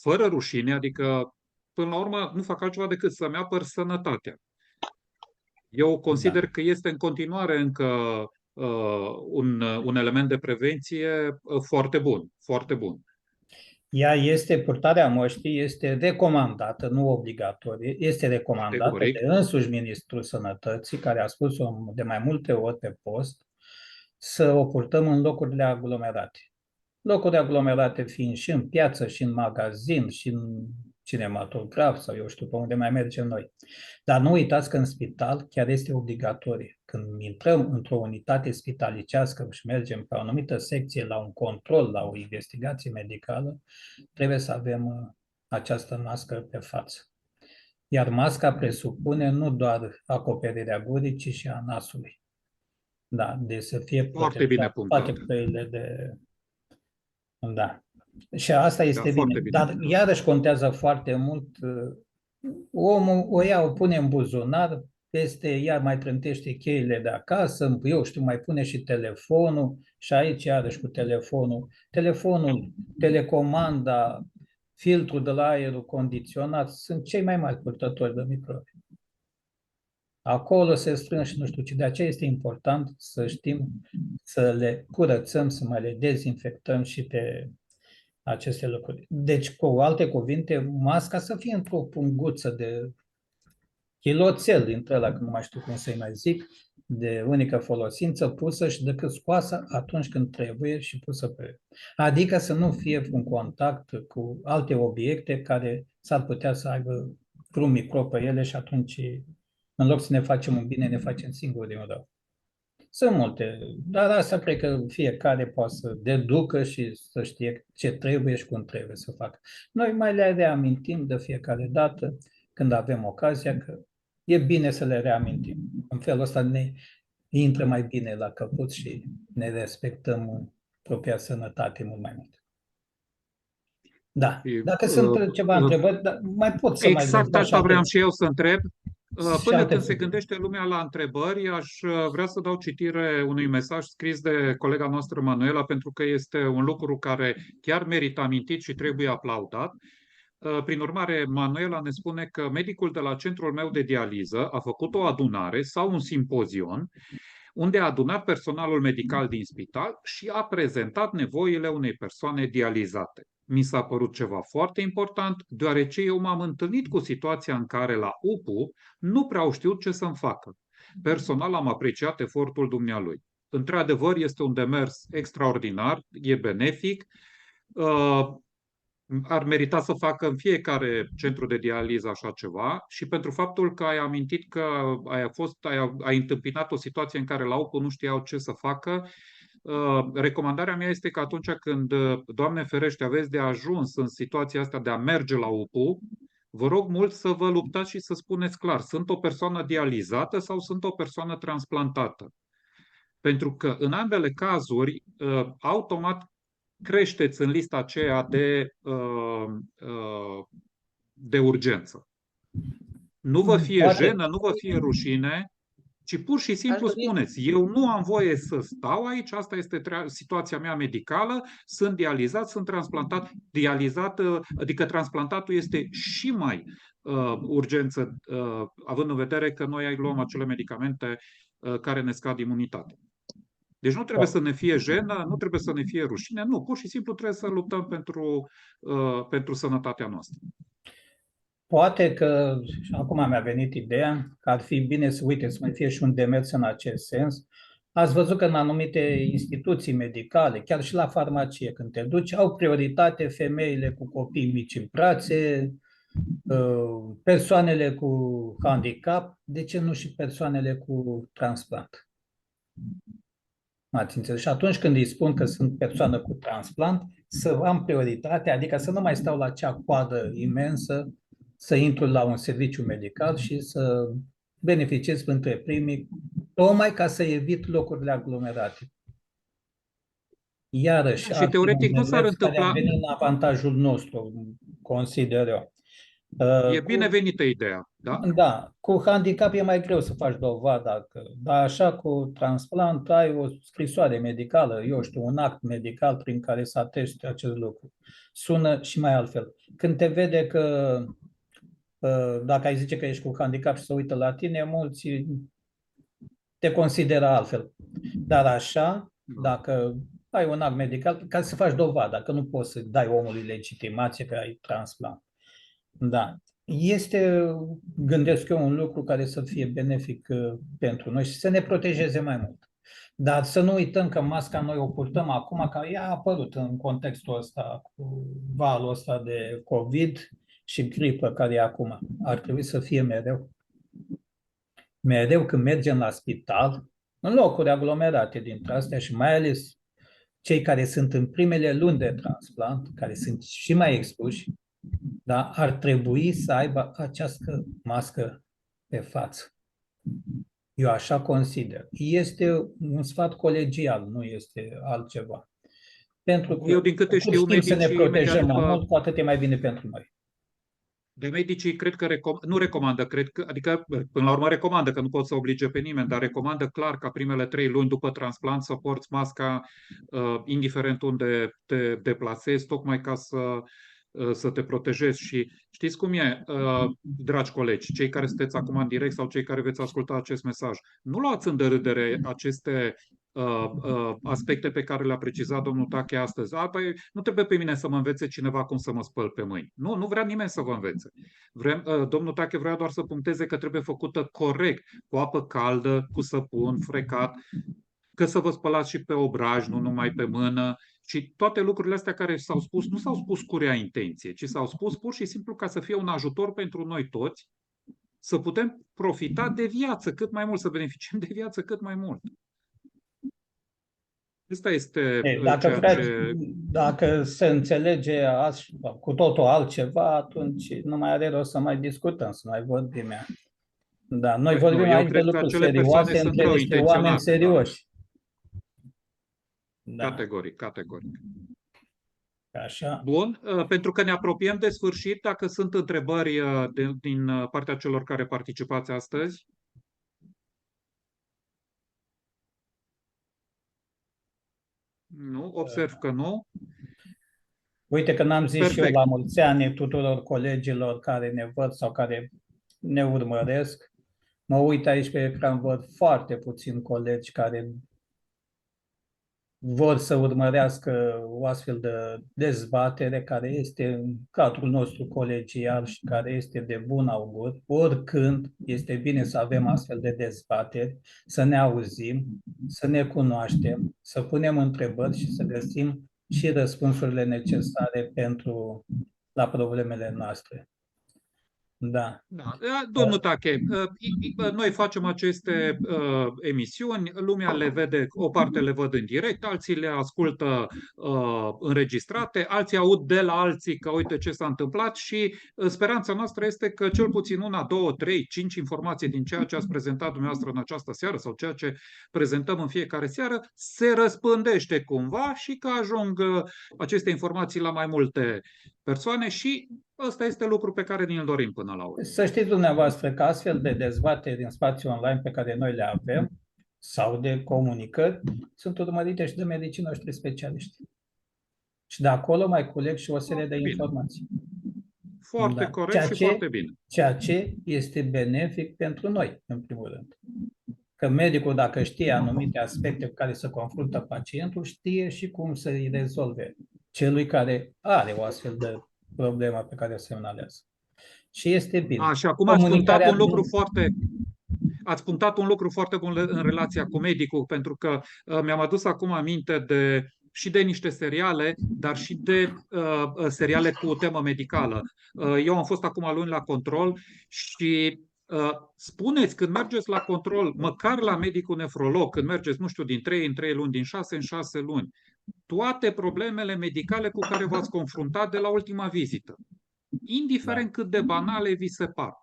fără rușine, adică până la urmă nu fac altceva decât să-mi apăr sănătatea. Eu consider că este în continuare încă un element de prevenție foarte bun, foarte bun. Ea este, purtarea măștii este recomandată, nu obligatorie, este recomandată de însuși Ministrul Sănătății, care a spus-o de mai multe ori pe post, să o purtăm în locurile aglomerate. Locuri aglomerate fiind și în piață, și în magazin, și în cinematograf, sau eu știu pe unde mai mergem noi. Dar nu uitați că în spital chiar este obligatorie. Când intrăm într-o unitate spitalicească și mergem pe o anumită secție la un control, la o investigație medicală, trebuie să avem această mască pe față. Iar masca presupune nu doar acoperirea gurii, ci și a nasului. Da, de să fie foarte bine punctat. toate căile de... Da. Și asta este bine. Dar punctat. iarăși contează foarte mult. Omul o ia, o pune în buzunar, peste ea mai trântește cheile de acasă, eu știu, mai pune și telefonul și aici iarăși cu telefonul. Telefonul, telecomanda, filtrul de la aerul condiționat sunt cei mai mari purtători de microbi. Acolo se strâng și nu știu ce. De aceea este important să știm să le curățăm, să mai le dezinfectăm și pe aceste lucruri. Deci, cu alte cuvinte, masca să fie într-o punguță de chiloțel dintre ăla, că nu mai știu cum să-i mai zic, de unică folosință, pusă și decât scoasă atunci când trebuie și pusă pe... Adică să nu fie în contact cu alte obiecte care s-ar putea să aibă vreun microb pe ele și atunci, în loc să ne facem un bine, ne facem singuri din rău. Sunt multe, dar asta cred că fiecare poate să deducă și să știe ce trebuie și cum trebuie să facă. Noi mai le reamintim de fiecare dată când avem ocazia că e bine să le reamintim. În felul ăsta ne intră mai bine la căput și ne respectăm propria sănătate mult mai mult. Da, dacă sunt ceva întrebări, mai pot să mai... Exact asta vreau și eu să întreb. Până când se gândește lumea la întrebări, aș vrea să dau citire unui mesaj scris de colega noastră Manuela, pentru că este un lucru care chiar merită amintit și trebuie aplaudat. Prin urmare, Manuela ne spune că medicul de la centrul meu de dializă a făcut o adunare sau un simpozion unde a adunat personalul medical din spital și a prezentat nevoile unei persoane dializate. Mi s-a părut ceva foarte important, deoarece eu m-am întâlnit cu situația în care la UPU nu prea au știut ce să-mi facă. Personal am apreciat efortul dumnealui. Într-adevăr, este un demers extraordinar, e benefic. Ar merita să facă în fiecare centru de dializă așa ceva și pentru faptul că ai amintit că ai întâmpinat o situație în care la UPU nu știau ce să facă. Recomandarea mea este că atunci când, Doamne ferește, aveți de ajuns în situația asta de a merge la UPU, vă rog mult să vă luptați și să spuneți clar, sunt o persoană dializată sau sunt o persoană transplantată. Pentru că în ambele cazuri, automat creșteți în lista aceea de urgență. Nu vă fie jenă, nu vă fie rușine, ci pur și simplu spuneți, eu nu am voie să stau aici, asta este situația mea medicală, sunt dializat, sunt transplantat, dializat, adică transplantatul este și mai urgență, având în vedere că noi luăm acele medicamente care ne scad imunitatea. Deci nu trebuie să ne fie jenă, nu trebuie să ne fie rușine, nu, pur și simplu trebuie să luptăm pentru sănătatea noastră. Poate că, și acum mi-a venit ideea, că ar fi bine să, uite, să mai fie și un demers în acest sens. Ați văzut că în anumite instituții medicale, chiar și la farmacie, când te duci, au prioritate femeile cu copii mici în brațe, persoanele cu handicap, de ce nu și persoanele cu transplant? M-ați înțeles? Și atunci când îi spun că sunt persoană cu transplant, să am prioritate, adică să nu mai stau la acea coadă imensă, să intru la un serviciu medical și să beneficiez printre primii, tocmai ca să evit locurile aglomerate. Iarăși, Și ar fi teoretic un nu s-ar demers care ar întâmpla, veni în avantajul nostru, consider eu. e Cu binevenită ideea, da? Da, cu handicap e mai greu să faci dovada, dar așa cu transplant ai o scrisoare medicală, eu știu, un act medical prin care să ateste acest lucru. Sună și mai altfel. Când te vede că, dacă ai zice că ești cu handicap și se uită la tine, mulți te consideră altfel. Dar așa, dacă ai un act medical, ca să faci dovada, că nu poți să dai omului legitimație că ai transplant. Da. Este, gândesc eu, un lucru care să fie benefic pentru noi și să ne protejeze mai mult. Dar să nu uităm că masca noi o purtăm acum, că ea a apărut în contextul ăsta, cu valul ăsta de COVID și gripă care e acum. Ar trebui să fie mereu. Mereu când mergem la spital, în locuri aglomerate dintre astea și mai ales cei care sunt în primele luni de transplant, care sunt și mai expuși, da, ar trebui să aibă această mască pe față. Eu așa consider. Este un sfat colegial, nu este altceva. Pentru că Eu, din câte cu cât știu, știm să ne medicii imediat protejăm mai după. mult, cu atât e mai bine pentru noi. De medicii cred că nu recomandă, cred că, adică până la urmă recomandă, că nu pot să oblige pe nimeni, dar recomandă clar ca primele 3 luni după transplant să porți masca, indiferent unde te deplasezi, tocmai ca să te protejezi. Și știți cum e, dragi colegi, cei care sunteți acum în direct sau cei care veți asculta acest mesaj, nu luați în derâdere aceste aspecte pe care le-a precizat domnul Tache astăzi. Păi, nu trebuie pe mine să mă învețe cineva cum să mă spăl pe mâini. Nu, nu vrea nimeni să vă învețe. Domnul Tache vrea doar să puncteze că trebuie făcută corect, cu apă caldă, cu săpun, frecat, că să vă spălați și pe obraj, nu numai pe mână. Și toate lucrurile astea care s-au spus, nu s-au spus cu rea intenție, ci s-au spus pur și simplu ca să fie un ajutor pentru noi toți, să putem profita de viață cât mai mult, să beneficiem de viață cât mai mult. Asta este Dacă ceea vreți, ce. dacă se înțelege cu totul altceva, atunci nu mai are rost să mai discutăm, să mai vorbim. Da, noi Păi, nu, vorbim eu aici de cred că lucruri acele persoane serioase sunt între rău niște oameni intenționate, da. serioși. Da, Categoric, categoric. așa. Bun, pentru că ne apropiem de sfârșit, dacă sunt întrebări din partea celor care participați astăzi. Nu, observ că nu. Uite că n-am zis și eu Perfect. la mulți ani tuturor colegilor care ne văd sau care ne urmăresc. Mă uit aici pe ecran, văd foarte puțini colegi care vor să urmărească o astfel de dezbatere care este în cadrul nostru colegial și care este de bun augur. Oricând este bine să avem astfel de dezbateri, să ne auzim, să ne cunoaștem, să punem întrebări și să găsim și răspunsurile necesare la problemele noastre. Da. Da. Domnul Tache, noi facem aceste emisiuni, lumea le vede, o parte le văd în direct, alții le ascultă înregistrate, alții aud de la alții că uite ce s-a întâmplat și speranța noastră este că cel puțin una, două, trei, cinci informații din ceea ce ați prezentat dumneavoastră în această seară sau ceea ce prezentăm în fiecare seară se răspândește cumva și că ajung aceste informații la mai multe persoane și ăsta este lucru pe care ni-l dorim până la urmă. Să știți dumneavoastră că astfel de dezbateri în spațiu online pe care noi le avem sau de comunicări sunt urmărite și de medicii noștri specialiști. Și de acolo mai culeg și o serie de informații. Foarte corect și foarte bine. Ceea ce este benefic pentru noi, în primul rând. Că medicul, dacă știe anumite aspecte cu care se confruntă pacientul, știe și cum să îi rezolve celui care are o astfel de problemă pe care o semnalează. Și este bine. Și acum ați punctat un lucru foarte bun în relația cu medicul, pentru că mi-am adus acum aminte și de niște seriale, dar și de seriale cu temă medicală. Eu am fost acum luni la control și spuneți când mergeți la control, măcar la medicul nefrolog, când mergeți, nu știu, din 3 în 3 luni, din 6 în 6 luni, toate problemele medicale cu care v-ați confruntat de la ultima vizită, indiferent cât de banale vi se par.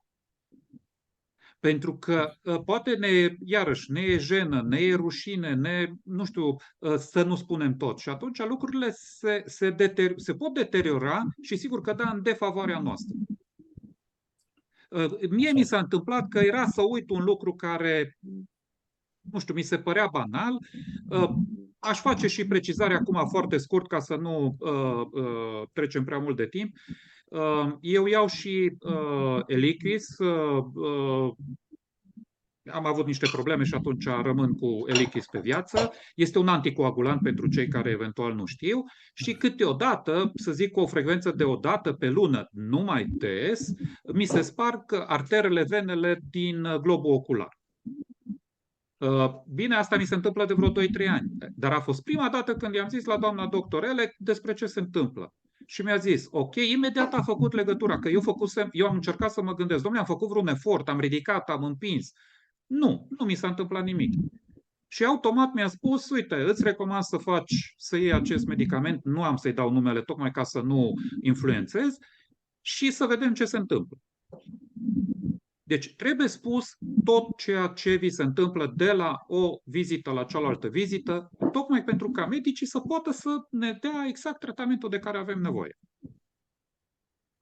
Pentru că poate iarăși, ne e jenă, ne e rușine, nu știu, să nu spunem tot. Și atunci lucrurile se pot deteriora și sigur că da, în defavoarea noastră. Mie mi s-a întâmplat că era să uit un lucru care, nu știu, mi se părea banal. Aș face și precizarea acum foarte scurt ca să nu trecem prea mult de timp. Eu iau și Eliquis. Am avut niște probleme și atunci rămân cu Eliquis pe viață. Este un anticoagulant pentru cei care eventual nu știu și câteodată, să zic cu o frecvență de o dată pe lună, nu mai des, mi se sparg arterele, venele din globul ocular. Bine, asta mi se întâmplă de vreo 2-3 ani, dar a fost prima dată când i-am zis la doamna doctorele despre ce se întâmplă. Și mi-a zis, ok, imediat a făcut legătura, că eu am încercat să mă gândesc, dom'le, am făcut vreun efort, am ridicat, am împins. Nu mi s-a întâmplat nimic. Și automat mi-a spus, uite, îți recomand să iei acest medicament, nu am să-i dau numele tocmai ca să nu influențez și să vedem ce se întâmplă. Deci trebuie spus tot ceea ce vi se întâmplă de la o vizită la cealaltă vizită, tocmai pentru ca medicii să poată să ne dea exact tratamentul de care avem nevoie.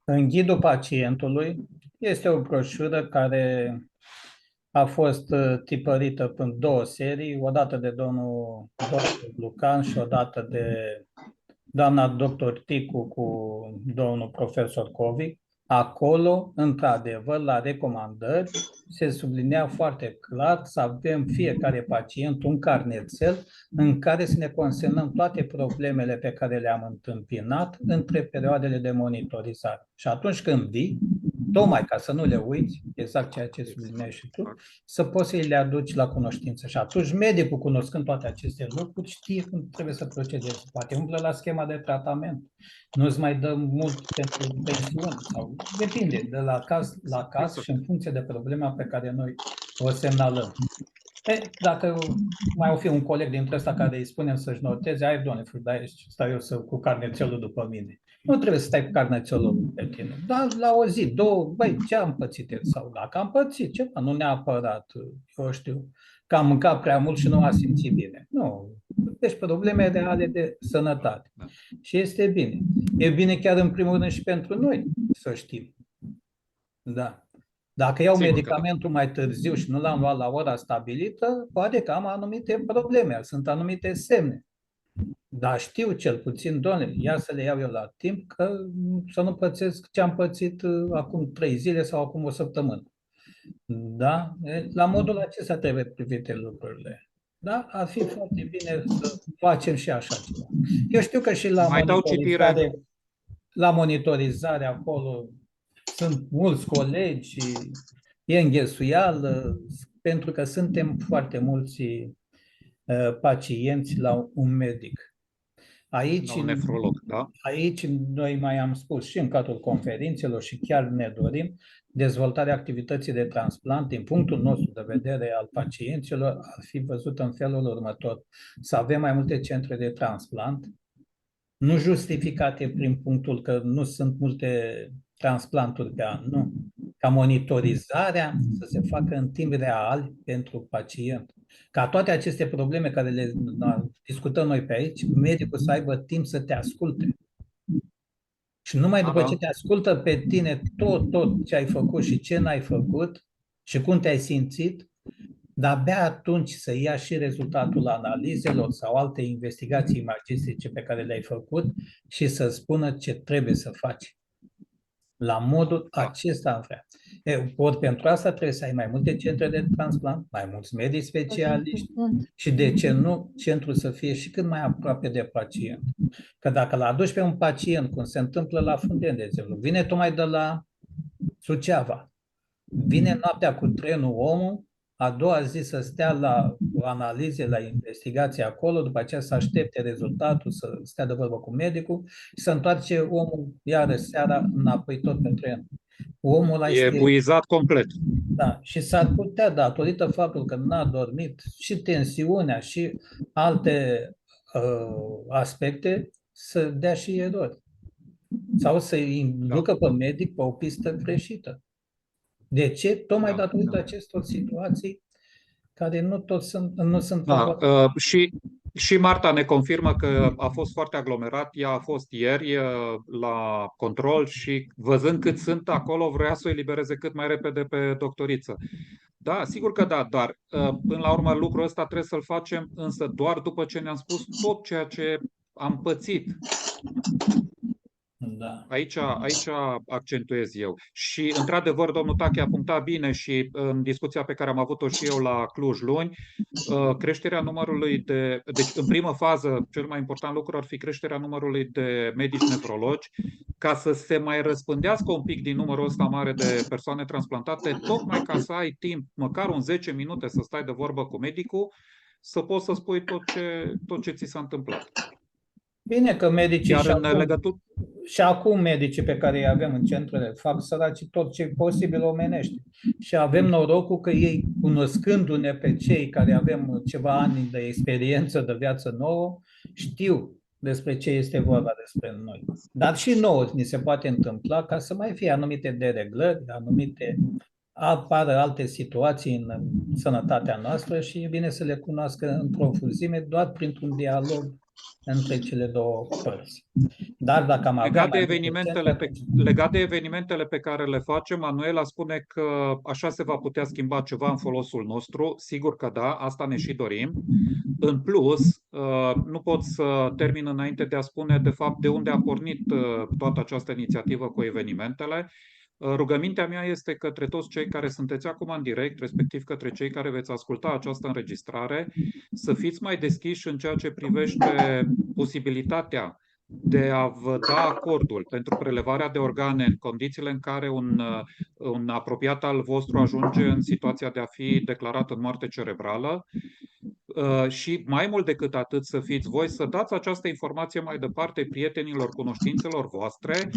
În ghidul pacientului este o broșură care a fost tipărită în 2 serii, o dată de domnul dr. Lucan și o dată de doamna dr. Ticu cu domnul profesor Covic. Acolo, într-adevăr, la recomandări, se sublinea foarte clar să avem fiecare pacient un carnețel în care să ne consemnăm toate problemele pe care le-am întâmpinat între perioadele de monitorizare. Și atunci când vii, tocmai ca să nu le uiți, exact ceea ce sublineai și tu, să poți să le aduci la cunoștință. Și atunci medicul, cunoscând toate aceste lucruri, știe cum trebuie să procedeze. Poate umblă la schema de tratament, nu-ți mai dă mult pentru pensiune sau depinde de la caz la caz și în funcție de problema pe care noi o semnalăm. Dacă mai o fi un coleg dintre ăsta care îi spunem să-și noteze, ai, doamne, stau eu cu carnețelul după mine. Nu trebuie să stai cu carnețelul pe tine. Dar la o zi, 2, băi, ce am pățit eu? Sau dacă am pățit ceva, nu neapărat, eu știu, că am mâncat prea mult și nu am simțit bine. Nu. Deci probleme reale de sănătate. Și este bine. E bine chiar în primul rând și pentru noi să știm. Da. Dacă iau medicamentul mai târziu și nu l-am luat la ora stabilită, poate că am anumite probleme, sunt anumite semne. Dar știu cel puțin, doamne, ia să le iau eu la timp, că să nu pățesc ce am pățit acum 3 zile sau acum o săptămână. Da? La modul acesta trebuie privite lucrurile. Da? Ar fi foarte bine să facem și așa ceva. Eu știu că și Mai dau citire. la monitorizare acolo sunt mulți colegi și e înghesuială, pentru că suntem foarte mulți pacienți la un medic. Aici, La un nefrolog, da? aici noi mai am spus și în cadrul conferințelor și chiar ne dorim dezvoltarea activității de transplant din punctul nostru de vedere al pacienților ar fi văzut în felul următor. Să avem mai multe centre de transplant, nu justificate prin punctul că nu sunt multe transplanturi pe an, nu. Ca monitorizarea să se facă în timp real pentru pacient. Ca toate aceste probleme care le discutăm noi pe aici, medicul să aibă timp să te asculte. Și numai după ce te ascultă pe tine tot ce ai făcut și ce n-ai făcut și cum te-ai simțit, dar abia atunci să ia și rezultatul analizelor sau alte investigații imagistice pe care le-ai făcut și să spună ce trebuie să faci. La modul acesta am vrea. Ori pentru asta trebuie să ai mai multe centre de transplant, mai mulți medici specialiști și de ce nu, centrul să fie și cât mai aproape de pacient. Că dacă îl aduci pe un pacient, cum se întâmplă la Fundeni, de exemplu, vine tocmai de la Suceava, vine noaptea cu trenul omul, a doua zi să stea la analize, la investigație acolo, după aceea să aștepte rezultatul, să stea de vorbă cu medicul și să întoarce omul iară seara înapoi tot pe tren. Omul E epuizat complet. Da, și s-ar putea, datorită faptul că n-a dormit, și tensiunea și alte aspecte, să dea și erori. Sau să inducă pe medic pe o pistă greșită. De ce? Tocmai datorită acestor situații care nu sunt favorabile. Și Marta ne confirmă că a fost foarte aglomerat. Ea a fost ieri la control și văzând cât sunt acolo, vrea să o elibereze cât mai repede pe doctoriță. Da, sigur că da, dar până la urmă lucrul ăsta trebuie să-l facem, însă doar după ce ne-am spus tot ceea ce am pățit. Da. Aici accentuez eu. Și, într-adevăr, domnul Tache a punctat bine și în discuția pe care am avut-o și eu la Cluj luni, creșterea numărului de... Deci, în primă fază, cel mai important lucru ar fi creșterea numărului de medici nefrologi, ca să se mai răspândească un pic din numărul ăsta mare de persoane transplantate, tocmai ca să ai timp, măcar un 10 minute să stai de vorbă cu medicul, să poți să spui tot ce ți s-a întâmplat. Bine că medicii și acum medicii pe care îi avem în centrele fac săraci tot ce e posibil omenește. Și avem norocul că ei, cunoscându-ne pe cei care avem ceva ani de experiență de viață nouă, știu despre ce este vorba despre noi. Dar și nouă ni se poate întâmpla ca să mai fie anumite dereglări, apară alte situații în sănătatea noastră și e bine să le cunoască în profuzime doar printr-un dialog între cele două părți. Dar dacă am legat de evenimentele pe care le facem, Manuela spune că așa se va putea schimba ceva în folosul nostru. Sigur că da, asta ne și dorim. În plus, nu pot să termin înainte de a spune de fapt de unde a pornit toată această inițiativă cu evenimentele. Rugămintea mea este către toți cei care sunteți acum în direct, respectiv către cei care veți asculta această înregistrare, să fiți mai deschiși în ceea ce privește posibilitatea de a vă da acordul pentru prelevarea de organe în condițiile în care un apropiat al vostru ajunge în situația de a fi declarat în moarte cerebrală. Și mai mult decât atât, să fiți voi să dați această informație mai departe prietenilor, cunoștințelor voastre.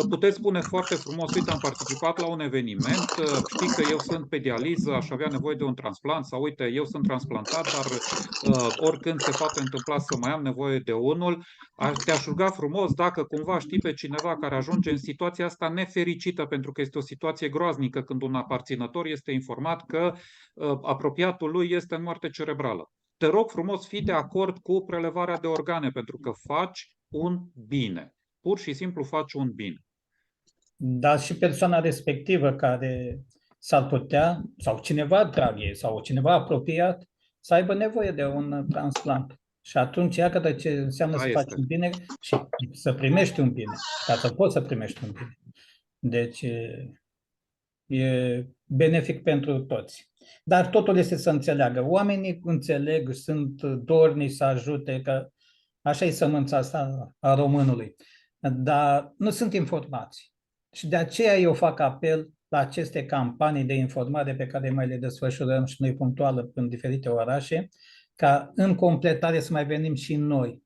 Puteți spune foarte frumos: uite, am participat la un eveniment, știi că eu sunt pe dializă, aș avea nevoie de un transplant, sau uite, eu sunt transplantat, dar oricând se poate întâmpla să mai am nevoie de unul. Te-aș ruga frumos, dacă cumva știi pe cineva care ajunge în situația asta nefericită, pentru că este o situație groaznică când un aparținător este informat că apropiatul lui este în moarte cerebrală. Te rog frumos, fii de acord cu prelevarea de organe, pentru că faci un bine. Pur și simplu faci un bine. Dar și persoana respectivă care s-ar putea, sau cineva drag ei, sau cineva apropiat, să aibă nevoie de un transplant. Și atunci, iată ce înseamnă să faci un bine și să primești un bine, ca să poți să primești un bine. Deci, e benefic pentru toți. Dar totul este să înțeleagă. Oamenii înțeleg, sunt dornici să ajute, că așa e sămânța asta a românului. Dar nu sunt informați. Și de aceea eu fac apel la aceste campanii de informare pe care mai le desfășurăm și noi punctual în diferite orașe, ca în completare să mai venim și noi.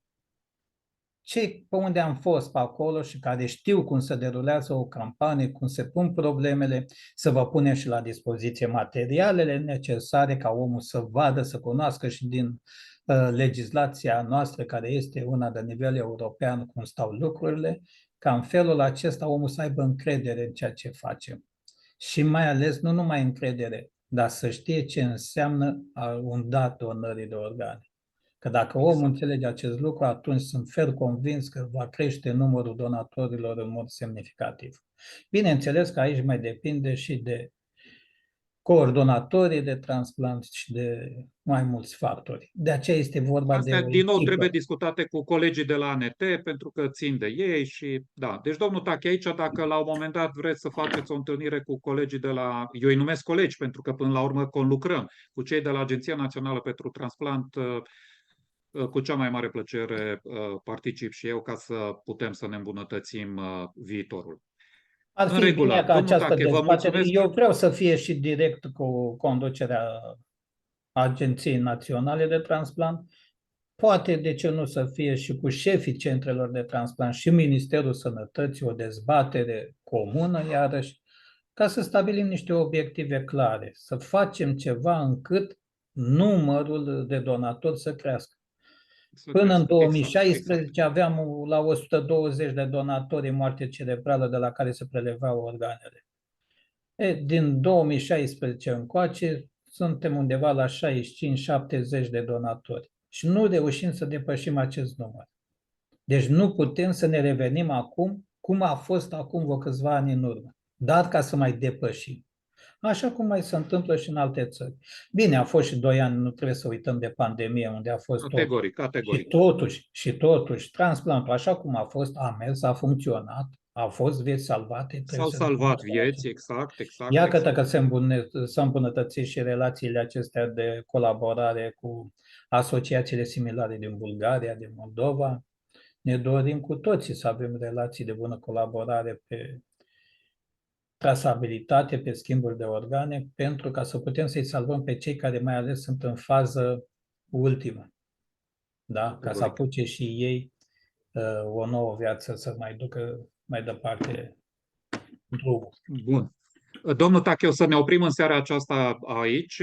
Cei pe unde am fost pe acolo și care știu cum se derulează o campanie, cum se pun problemele, să vă punem și la dispoziție materialele necesare ca omul să vadă, să cunoască și din legislația noastră, care este una de nivel european, cum stau lucrurile, ca în felul acesta omul să aibă încredere în ceea ce facem. Și mai ales, nu numai încredere, dar să știe ce înseamnă un dat donării de organe. Că dacă omul înțelege acest lucru, atunci sunt ferm convins că va crește numărul donatorilor în mod semnificativ. Bineînțeles că aici mai depinde și de coordonatorii de transplant și de mai mulți factori. De aceea este vorba Astea, de o din nou, echipă. trebuie discutate cu colegii de la ANT, pentru că țin de ei și da. Deci, domnul Tache, aici, dacă la un moment dat vreți să faceți o întâlnire cu colegii de la... Eu îi numesc colegi, pentru că până la urmă conlucrăm cu cei de la Agenția Națională pentru Transplant, cu cea mai mare plăcere particip și eu ca să putem să ne îmbunătățim viitorul. Ar fi bine ca această dezbatere. Eu vreau să fie și direct cu conducerea Agenției Naționale de Transplant. Poate, de ce nu, să fie și cu șefii centrelor de transplant și Ministerul Sănătății, o dezbatere comună, iarăși, ca să stabilim niște obiective clare, să facem ceva încât numărul de donatori să crească. Până în 2016 aveam la 120 de donatori în moarte cerebrală de la care se prelevau organele. Din 2016 încoace suntem undeva la 65-70 de donatori și nu reușim să depășim acest număr. Deci nu putem să ne revenim acum cum a fost acum vreo câțiva ani în urmă, dar ca să mai depășim. Așa cum mai se întâmplă și în alte țări. Bine, a fost și 2 ani, nu trebuie să uităm de pandemie, unde a fost categoric. Și totuși, transplantul, așa cum a fost, a mers, a funcționat, au fost vieți salvate. S-au salvat vieți, exact. Iată că s-au îmbunătățit și relațiile acestea de colaborare cu asociațiile similare din Bulgaria, din Moldova. Ne dorim cu toții să avem relații de bună colaborare pe trasabilitate, pe schimburi de organe, pentru ca să putem să-i salvăm pe cei care mai ales sunt în fază ultimă. Da? Ca să apuce și ei o nouă viață, să mai ducă mai departe drumul. Bun. Domnul Tache, o să ne oprim în seara aceasta aici.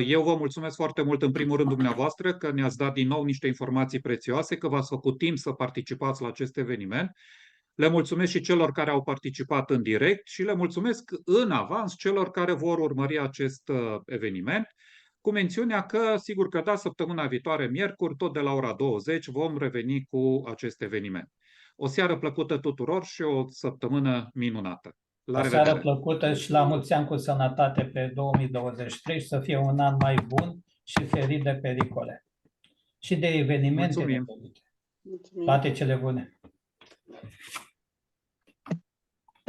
Eu vă mulțumesc foarte mult, în primul rând, dumneavoastră, că ne-ați dat din nou niște informații prețioase, că v-ați făcut timp să participați la acest eveniment. Le mulțumesc și celor care au participat în direct și le mulțumesc în avans celor care vor urmări acest eveniment, cu mențiunea că, sigur că da, săptămâna viitoare, miercuri, tot de la ora 20, vom reveni cu acest eveniment. O seară plăcută tuturor și o săptămână minunată. La seară plăcută și la mulți ani cu sănătate pe 2023 și să fie un an mai bun și ferit de pericole și de evenimente. Toate cele bune!